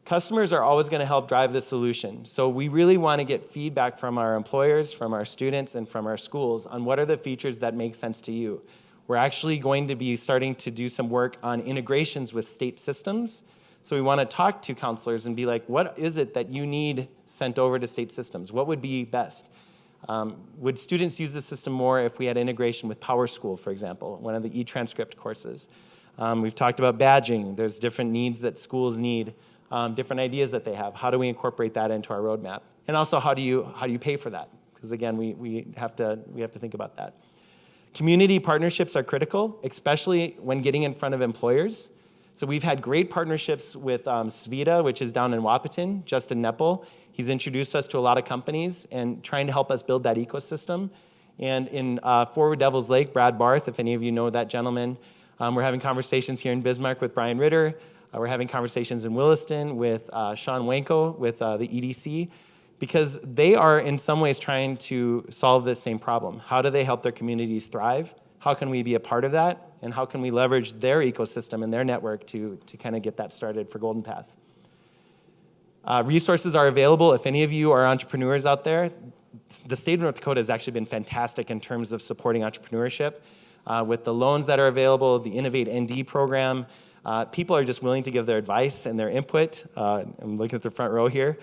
Customers are always going to help drive the solution. So we really want to get feedback from our employers, from our students, and from our schools on what are the features that make sense to you. We're actually going to be starting to do some work on integrations with state systems. So we want to talk to counselors and be like, what is it that you need sent over to state systems? What would be best? Would students use the system more if we had integration with PowerSchool, for example, one of the e-transcript courses? We've talked about badging. There's different needs that schools need, different ideas that they have. How do we incorporate that into our roadmap? And also, how do you pay for that? Because again, we have to think about that. Community partnerships are critical, especially when getting in front of employers. So we've had great partnerships with Svita, which is down in Wahpeton, Justin Neppel. He's introduced us to a lot of companies and trying to help us build that ecosystem. And in Forward Devil's Lake, Brad Barth, if any of you know that gentleman, we're having conversations here in Bismarck with Brian Ritter. We're having conversations in Williston with Sean Wanko with the EDC, because they are in some ways trying to solve this same problem. How do they help their communities thrive? How can we be a part of that? And how can we leverage their ecosystem and their network to kind of get that started for Golden Path? Resources are available. If any of you are entrepreneurs out there, the state of North Dakota has actually been fantastic in terms of supporting entrepreneurship with the loans that are available, the Innovate ND program. People are just willing to give their advice and their input. I'm looking at the front row here,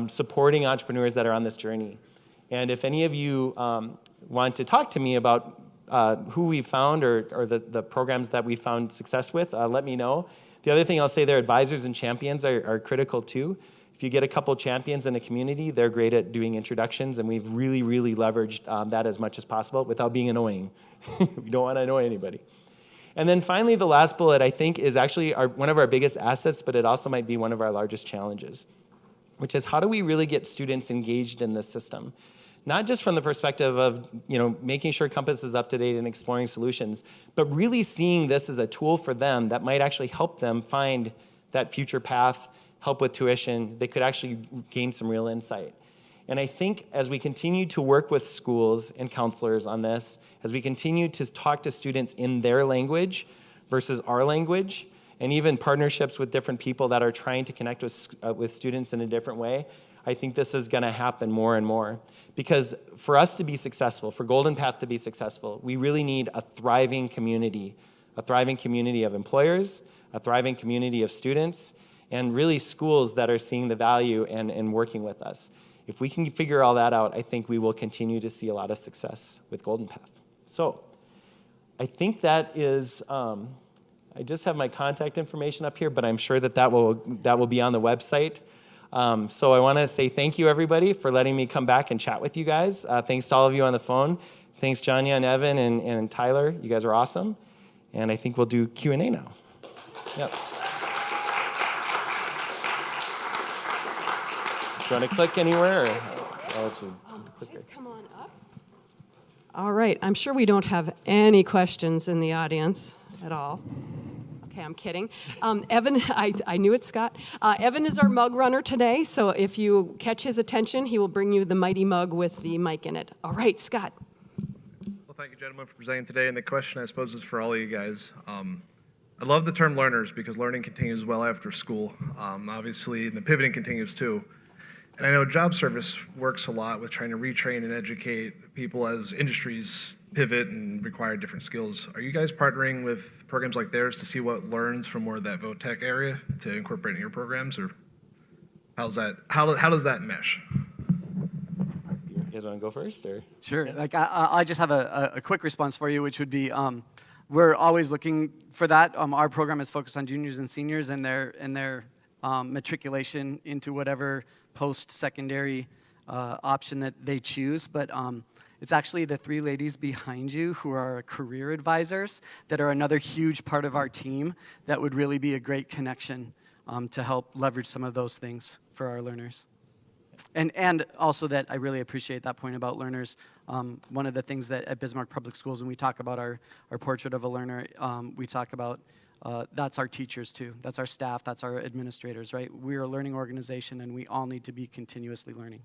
supporting entrepreneurs that are on this journey. And if any of you want to talk to me about who we found or the programs that we found success with, let me know. The other thing I'll say, their advisors and champions are critical too. If you get a couple champions in a community, they're great at doing introductions, and we've really, really leveraged that as much as possible without being annoying. We don't want to annoy anybody. And then finally, the last bullet, I think, is actually one of our biggest assets, but it also might be one of our largest challenges, which is how do we really get students engaged in this system? Not just from the perspective of making sure Compass is up to date and exploring solutions, but really seeing this as a tool for them that might actually help them find that future path, help with tuition. They could actually gain some real insight. And I think as we continue to work with schools and counselors on this, as we continue to talk to students in their language versus our language, and even partnerships with different people that are trying to connect with students in a different way, I think this is going to happen more and more. Because for us to be successful, for Golden Path to be successful, we really need a thriving community of employers, a thriving community of students, and really schools that are seeing the value and working with us. If we can figure all that out, I think we will continue to see a lot of success with Golden Path. So I think that is, I just have my contact information up here, but I'm sure that will be on the website. So I want to say thank you, everybody, for letting me come back and chat with you guys. Thanks to all of you on the phone. Thanks, Janya and Evan and Tyler. You guys are awesome. And I think we'll do Q&A now. Yep. Do you want to click anywhere? Or I'll let you click Please it. come on up. All right, I'm sure we don't have any questions in the audience at all. Okay, I'm kidding. Evan, I knew it, Scott. Evan is our mug runner today, so if you catch his attention, he will bring you the mighty mug with the mic in it. All right, Scott. Well, thank you, gentlemen, for presenting today. And the question, I suppose, is for all of you guys. I love the term learners because learning continues well after school. Obviously, the pivoting continues too. And I know job service works a lot with trying to retrain and educate people as industries pivot and require different skills. Are you guys partnering with programs like theirs to see what learns from more of that VOTech area to incorporate in your programs, or how does that mesh? You guys want to go first, or? Sure. Like I just have a quick response for you, which would be we're always looking for that. Our program is focused on juniors and seniors and their matriculation into whatever post-secondary option that they choose. But it's actually the three ladies behind you who are career advisors that are another huge part of our team that would really be a great connection to help leverage some of those things for our learners. And also that I really appreciate that point about learners. One of the things that at Bismarck Public Schools, when we talk about our portrait of a learner, we talk about that's our teachers too. That's our staff. That's our administrators, right? We're a learning organization, and we all need to be continuously learning.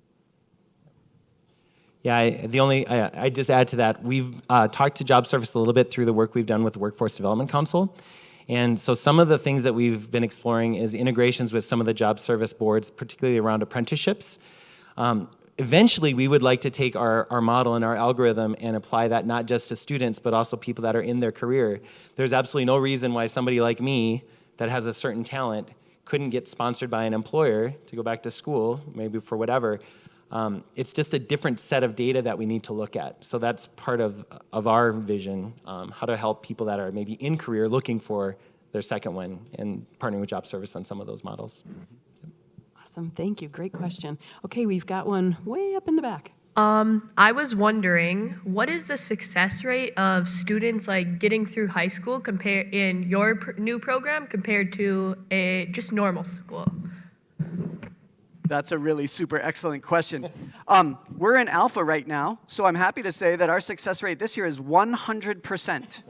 Yeah, I just add to that. We've talked to job service a little bit through the work we've done with the Workforce Development Council. And so some of the things that we've been exploring is integrations with some of the job service boards, particularly around apprenticeships. Eventually, we would like to take our model and our algorithm and apply that not just to students, but also people that are in their career. There's absolutely no reason why somebody like me that has a certain talent couldn't get sponsored by an employer to go back to school, maybe for whatever. It's just a different set of data that we need to look at. So that's part of our vision, how to help people that are maybe in career looking for their second one and partnering with job service on some of those models. Awesome, thank you, great question. Okay, we've got one way up in the back. I was wondering, what is the success rate of students like getting through high school in your new program compared to a just normal school? That's a really super excellent question. We're in alpha right now, so I'm happy to say that our success rate this year is 100%,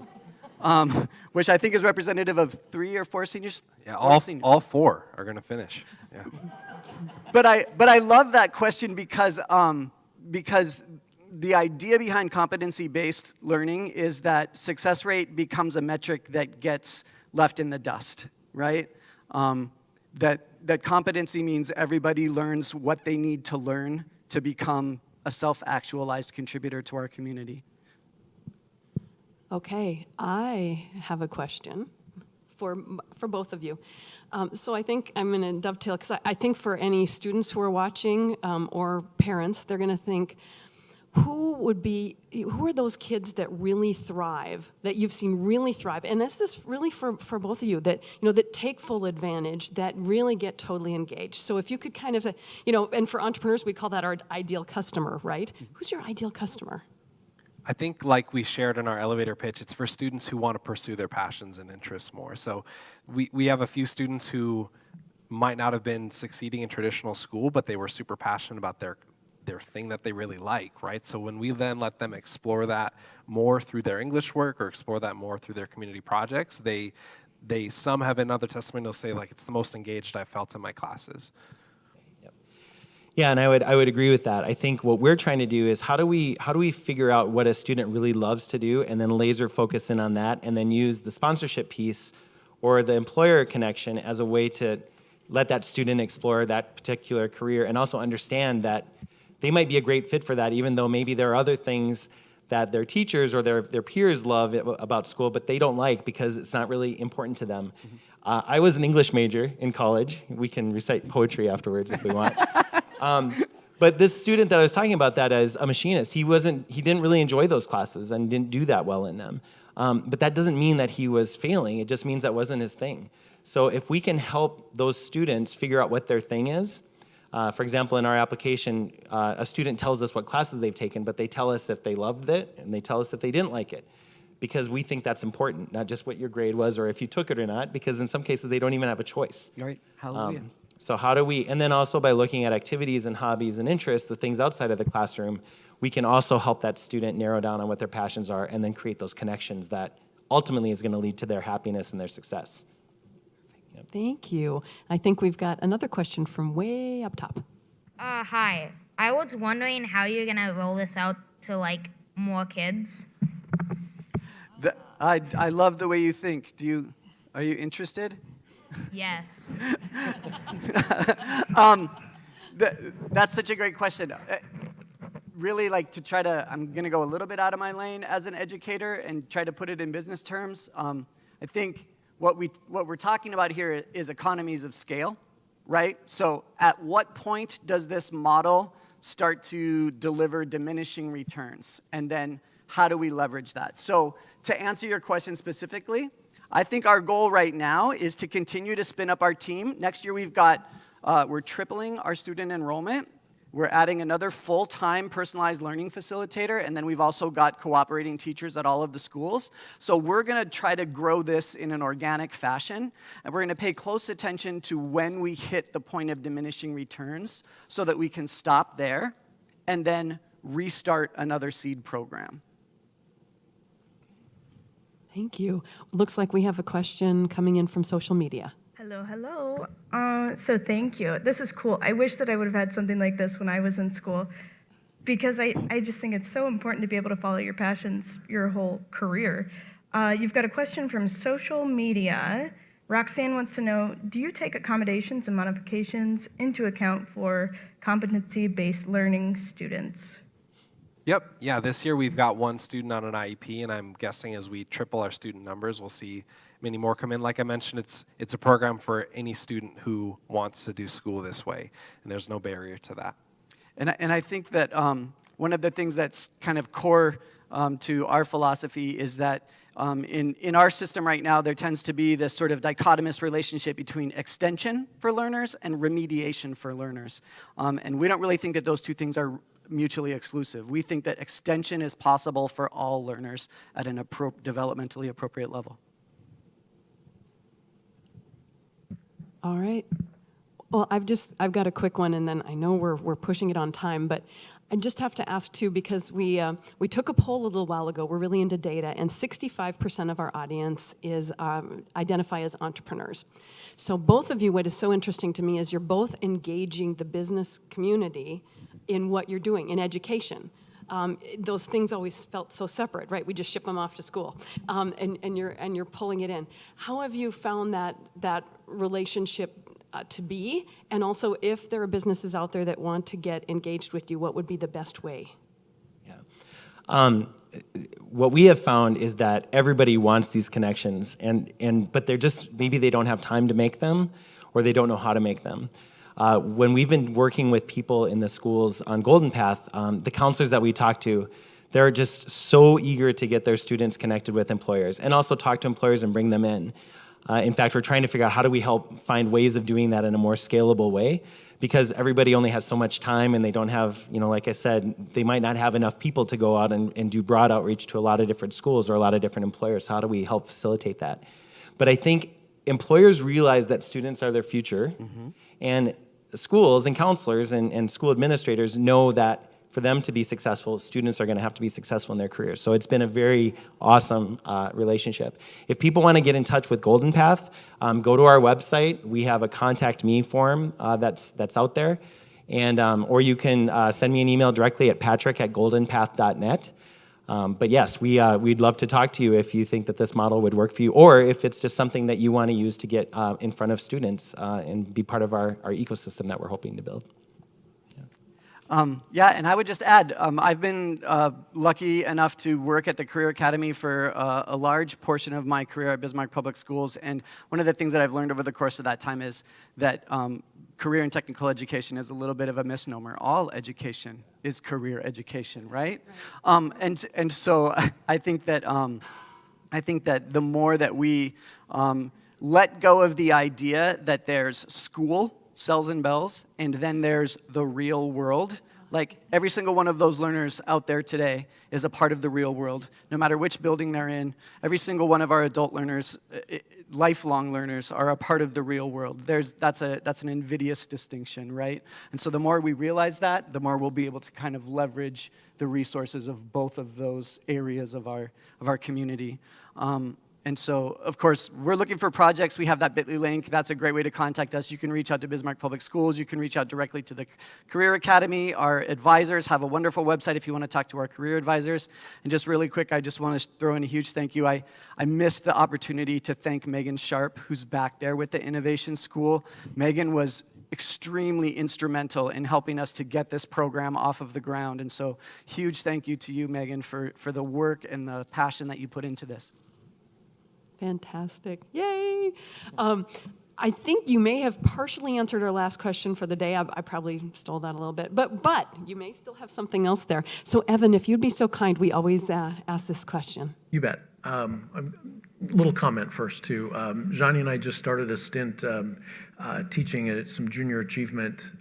which I think is representative of 3 or 4 seniors. Yeah, all 4 are going to finish. Yeah. But I love that question because the idea behind competency-based learning is that success rate becomes a metric that gets left in the dust, right? That competency means everybody learns what they need to learn to become a self-actualized contributor to our community. Okay, I have a question for both of you. So I think I'm going to dovetail, because I think for any students who are watching or parents, they're going to think, who are those kids that really thrive, that you've seen really thrive? And this is really for both of you, that, that take full advantage, that really get totally engaged. So if you could kind of, and for entrepreneurs, we call that our ideal customer, right? Who's your ideal customer? I think, like we shared in our elevator pitch, it's for students who want to pursue their passions and interests more. So we have a few students who might not have been succeeding in traditional school, but they were super passionate about their thing that they really like, right? So when we then let them explore that more through their English work or explore that more through their community projects, some have another testimonial say, like, it's the most engaged I've felt in my classes. Yeah, and I would agree with that. I think what we're trying to do is how do we figure out what a student really loves to do, and then laser focus in on that, and then use the sponsorship piece or the employer connection as a way to let that student explore that particular career, and also understand that they might be a great fit for that, even though maybe there are other things that their teachers or their peers love about school, but they don't like because it's not really important to them. Mm-hmm. I was an English major in college. We can recite poetry afterwards if we want. But this student that I was talking about, that as a machinist, he didn't really enjoy those classes and didn't do that well in them. But that doesn't mean that he was failing. It just means that wasn't his thing. So if we can help those students figure out what their thing is, for example, in our application, a student tells us what classes they've taken, but they tell us if they loved it, and they tell us if they didn't like it, because we think that's important, not just what your grade was or if you took it or not, because in some cases they don't even have a choice. Right, hallelujah. So how do we, and then also by looking at activities and hobbies and interests, the things outside of the classroom, we can also help that student narrow down on what their passions are and then create those connections that ultimately is going to lead to their happiness and their success. Yep. Thank you. I think we've got another question from way up top. Hi. I was wondering how you're going to roll this out to, like, more kids. I love the way you think. Are you interested? Yes. That's such a great question. Really, like, I'm going to go a little bit out of my lane as an educator and try to put it in business terms. I think what we're talking about here is economies of scale, right? So at what point does this model start to deliver diminishing returns? And then how do we leverage that? So to answer your question specifically, I think our goal right now is to continue to spin up our team. Next year we're tripling our student enrollment. We're adding another full-time personalized learning facilitator, and then we've also got cooperating teachers at all of the schools. So we're going to try to grow this in an organic fashion, and we're going to pay close attention to when we hit the point of diminishing returns so that we can stop there and then restart another seed program. Thank you. Looks like we have a question coming in from social media. Hello. So thank you. This is cool. I wish that I would have had something like this when I was in school, because I just think it's so important to be able to follow your passions your whole career. You've got a question from social media. Roxanne wants to know, do you take accommodations and modifications into account for competency-based learning students? Yep. Yeah, this year we've got one student on an IEP, and I'm guessing as we triple our student numbers, we'll see many more come in. Like I mentioned, it's a program for any student who wants to do school this way, and there's no barrier to that. And I think that one of the things that's kind of core to our philosophy is that in our system right now, there tends to be this sort of dichotomous relationship between extension for learners and remediation for learners. And we don't really think that those two things are mutually exclusive. We think that extension is possible for all learners at an developmentally appropriate level. All right. Well, I've got a quick one, and then I know we're pushing it on time, but I just have to ask too, because we took a poll a little while ago. We're really into data, and 65% of our audience is identify as entrepreneurs. So both of you, what is so interesting to me is you're both engaging the business community in what you're doing in education. Those things always felt so separate, right? We just ship them off to school, and you're pulling it in. How have you found that relationship to be? And also, if there are businesses out there that want to get engaged with you, what would be the best way? Yeah. what we have found is that everybody wants these connections, but they're just, maybe they don't have time to make them, or they don't know how to make them. When we've been working with people in the schools on Golden Path, the counselors that we talk to, they're just so eager to get their students connected with employers and also talk to employers and bring them in. In fact, we're trying to figure out how do we help find ways of doing that in a more scalable way, because everybody only has so much time and they don't have, like I said, they might not have enough people to go out and do broad outreach to a lot of different schools or a lot of different employers. So how do we help facilitate that? But I think employers realize that students are their future, and schools and counselors and school administrators know that for them to be successful, students are going to have to be successful in their careers. So it's been a very awesome relationship. If people want to get in touch with Golden Path, go to our website. We have a contact me form that's out there, and or you can send me an email directly at patrick@goldenpath.net. But yes, we'd love to talk to you if you think that this model would work for you, or if it's just something that you want to use to get in front of students and be part of our ecosystem that we're hoping to build. Yeah, and I would just add, I've been lucky enough to work at the Career Academy for a large portion of my career at Bismarck Public Schools, and one of the things that I've learned over the course of that time is that career and technical education is a little bit of a misnomer. All education is career education, right? And so I think that the more that we let go of the idea that there's school, cells and bells, and then there's the real world. Like, every single one of those learners out there today is a part of the real world, no matter which building they're in. Every single one of our adult learners, lifelong learners, are a part of the real world. That's an invidious distinction, right? And so the more we realize that, the more we'll be able to kind of leverage the resources of both of those areas of our community. And so, of course, we're looking for projects. We have that bit.ly link. That's a great way to contact us. You can reach out to Bismarck Public Schools. You can reach out directly to the Career Academy. Our advisors have a wonderful website if you want to talk to our career advisors. And just really quick, I just want to throw in a huge thank you. I missed the opportunity to thank Megan Sharp, who's back there with the Innovation School. Megan was extremely instrumental in helping us to get this program off of the ground. And so, huge thank you to you, Megan, for the work and the passion that you put into this. Fantastic. Yay. I think you may have partially answered our last question for the day. I probably stole that a little bit, but you may still have something else there. So Evan, if you'd be so kind, we always ask this question. You bet. A little comment first, too. Johnny and I just started a stint teaching at some junior achievement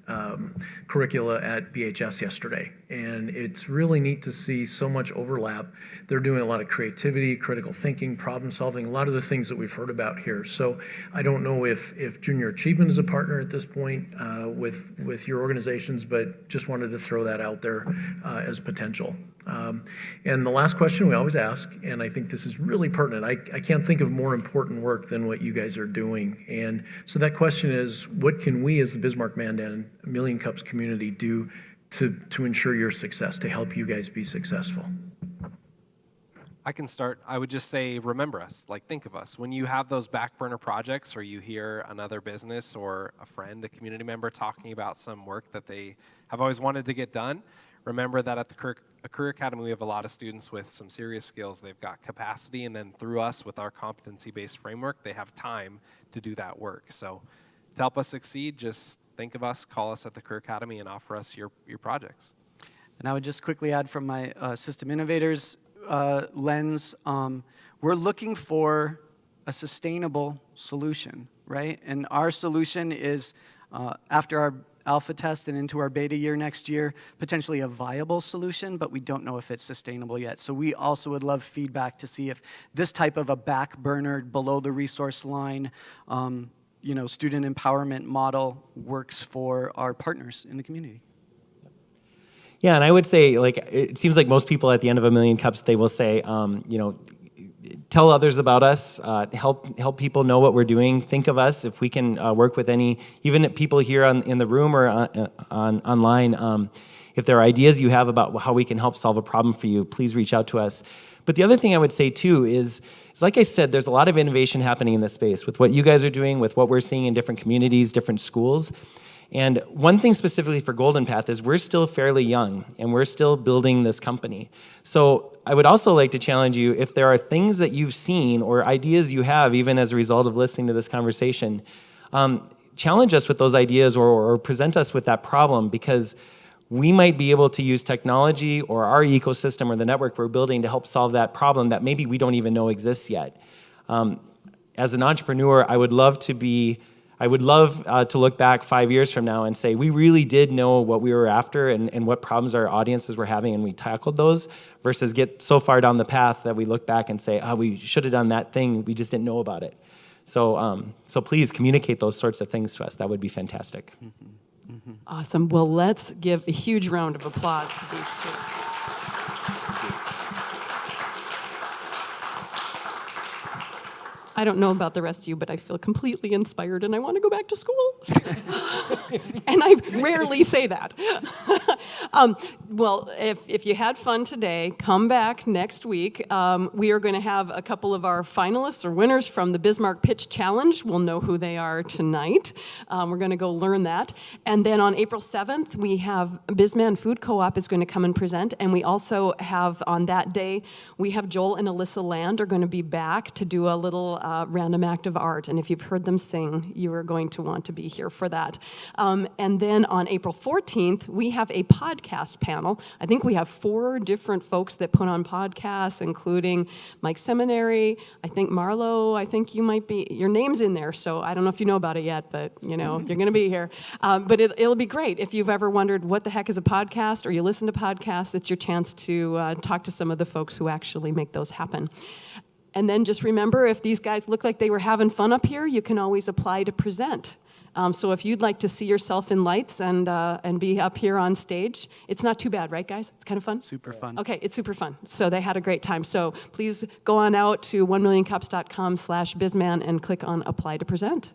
curricula at BHS yesterday, and it's really neat to see so much overlap. They're doing a lot of creativity, critical thinking, problem solving, a lot of the things that we've heard about here. So I don't know if junior achievement is a partner at this point with your organizations, but just wanted to throw that out there as potential. And the last question we always ask, and I think this is really pertinent, I can't think of more important work than what you guys are doing. And so that question is, what can we as the Bismarck Mandan Million Cups community do to ensure your success, to help you guys be successful? I can start. I would just say, remember us, like think of us. When you have those back burner projects, or you hear another business or a friend, a community member talking about some work that they have always wanted to get done, remember that at the Career Academy, we have a lot of students with some serious skills. They've got capacity, and then through us, with our competency-based framework, they have time to do that work. So to help us succeed, just think of us, call us at the Career Academy, and offer us your projects. And I would just quickly add from my system innovators lens, we're looking for a sustainable solution, right? And our solution is, after our alpha test and into our beta year next year, potentially a viable solution, but we don't know if it's sustainable yet. So we also would love feedback to see if this type of a back burner, below the resource line, student empowerment model works for our partners in the community. Yeah, and I would say, it seems like most people at the end of a Million Cups, they will say, tell others about us, help people know what we're doing. Think of us if we can work with even people here in the room or online. If there are ideas you have about how we can help solve a problem for you, please reach out to us. But the other thing I would say too is like I said, there's a lot of innovation happening in this space with what you guys are doing, with what we're seeing in different communities, different schools. And one thing specifically for Golden Path is we're still fairly young, and we're still building this company. So I would also like to challenge you, if there are things that you've seen or ideas you have, even as a result of listening to this conversation, challenge us with those ideas or present us with that problem, because we might be able to use technology or our ecosystem or the network we're building to help solve that problem that maybe we don't even know exists yet. As an entrepreneur, I would love to look back 5 years from now and say, we really did know what we were after and what problems our audiences were having, and we tackled those, versus get so far down the path that we look back and say, oh, we should have done that thing, we just didn't know about it. So please communicate those sorts of things to us. That would be fantastic. Awesome. Well, let's give a huge round of applause to these two. I don't know about the rest of you, but I feel completely inspired and I want to go back to school. And I rarely say that. Well, if you had fun today, come back next week. We are going to have a couple of our finalists or winners from the Bismarck Pitch Challenge. We'll know who they are tonight. We're going to go learn that. And then on April 7th, we have Bisman Food Co-op is going to come and present. And we also have, on that day, we have Joel and Alyssa Land are going to be back to do a little random act of art. And if you've heard them sing, you are going to want to be here for that. And then on April 14th, we have a podcast panel. I think we have 4 different folks that put on podcasts, including Mike Seminary, I think Marlo, I think you might be, your name's in there, so I don't know if you know about it yet, but you know, you're gonna be here. But it'll be great. If you've ever wondered what the heck is a podcast, or you listen to podcasts, it's your chance to talk to some of the folks who actually make those happen. And then just remember, if these guys look like they were having fun up here, you can always apply to present. So if you'd like to see yourself in lights and be up here on stage, it's not too bad, right, guys? It's kind of fun? Super fun. Okay, it's super fun. So they had a great time. So please go on out to 1millioncups.com/Bisman and click on Apply to Present.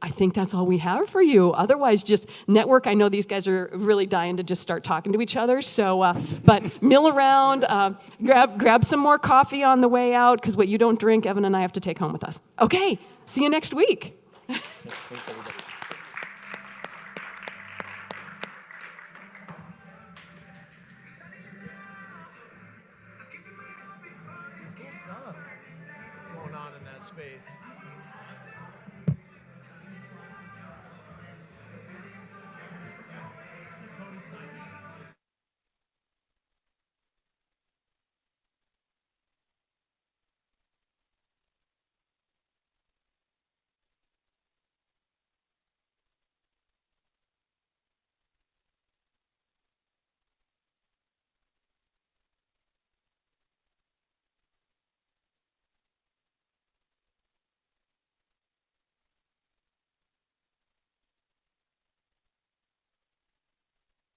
I think that's all we have for you. Otherwise, just network. I know these guys are really dying to just start talking to each other. So, but mill around, grab some more coffee on the way out, because what you don't drink, Evan and I have to take home with us. Okay, see you next week. Thanks, everybody. Going on in that space.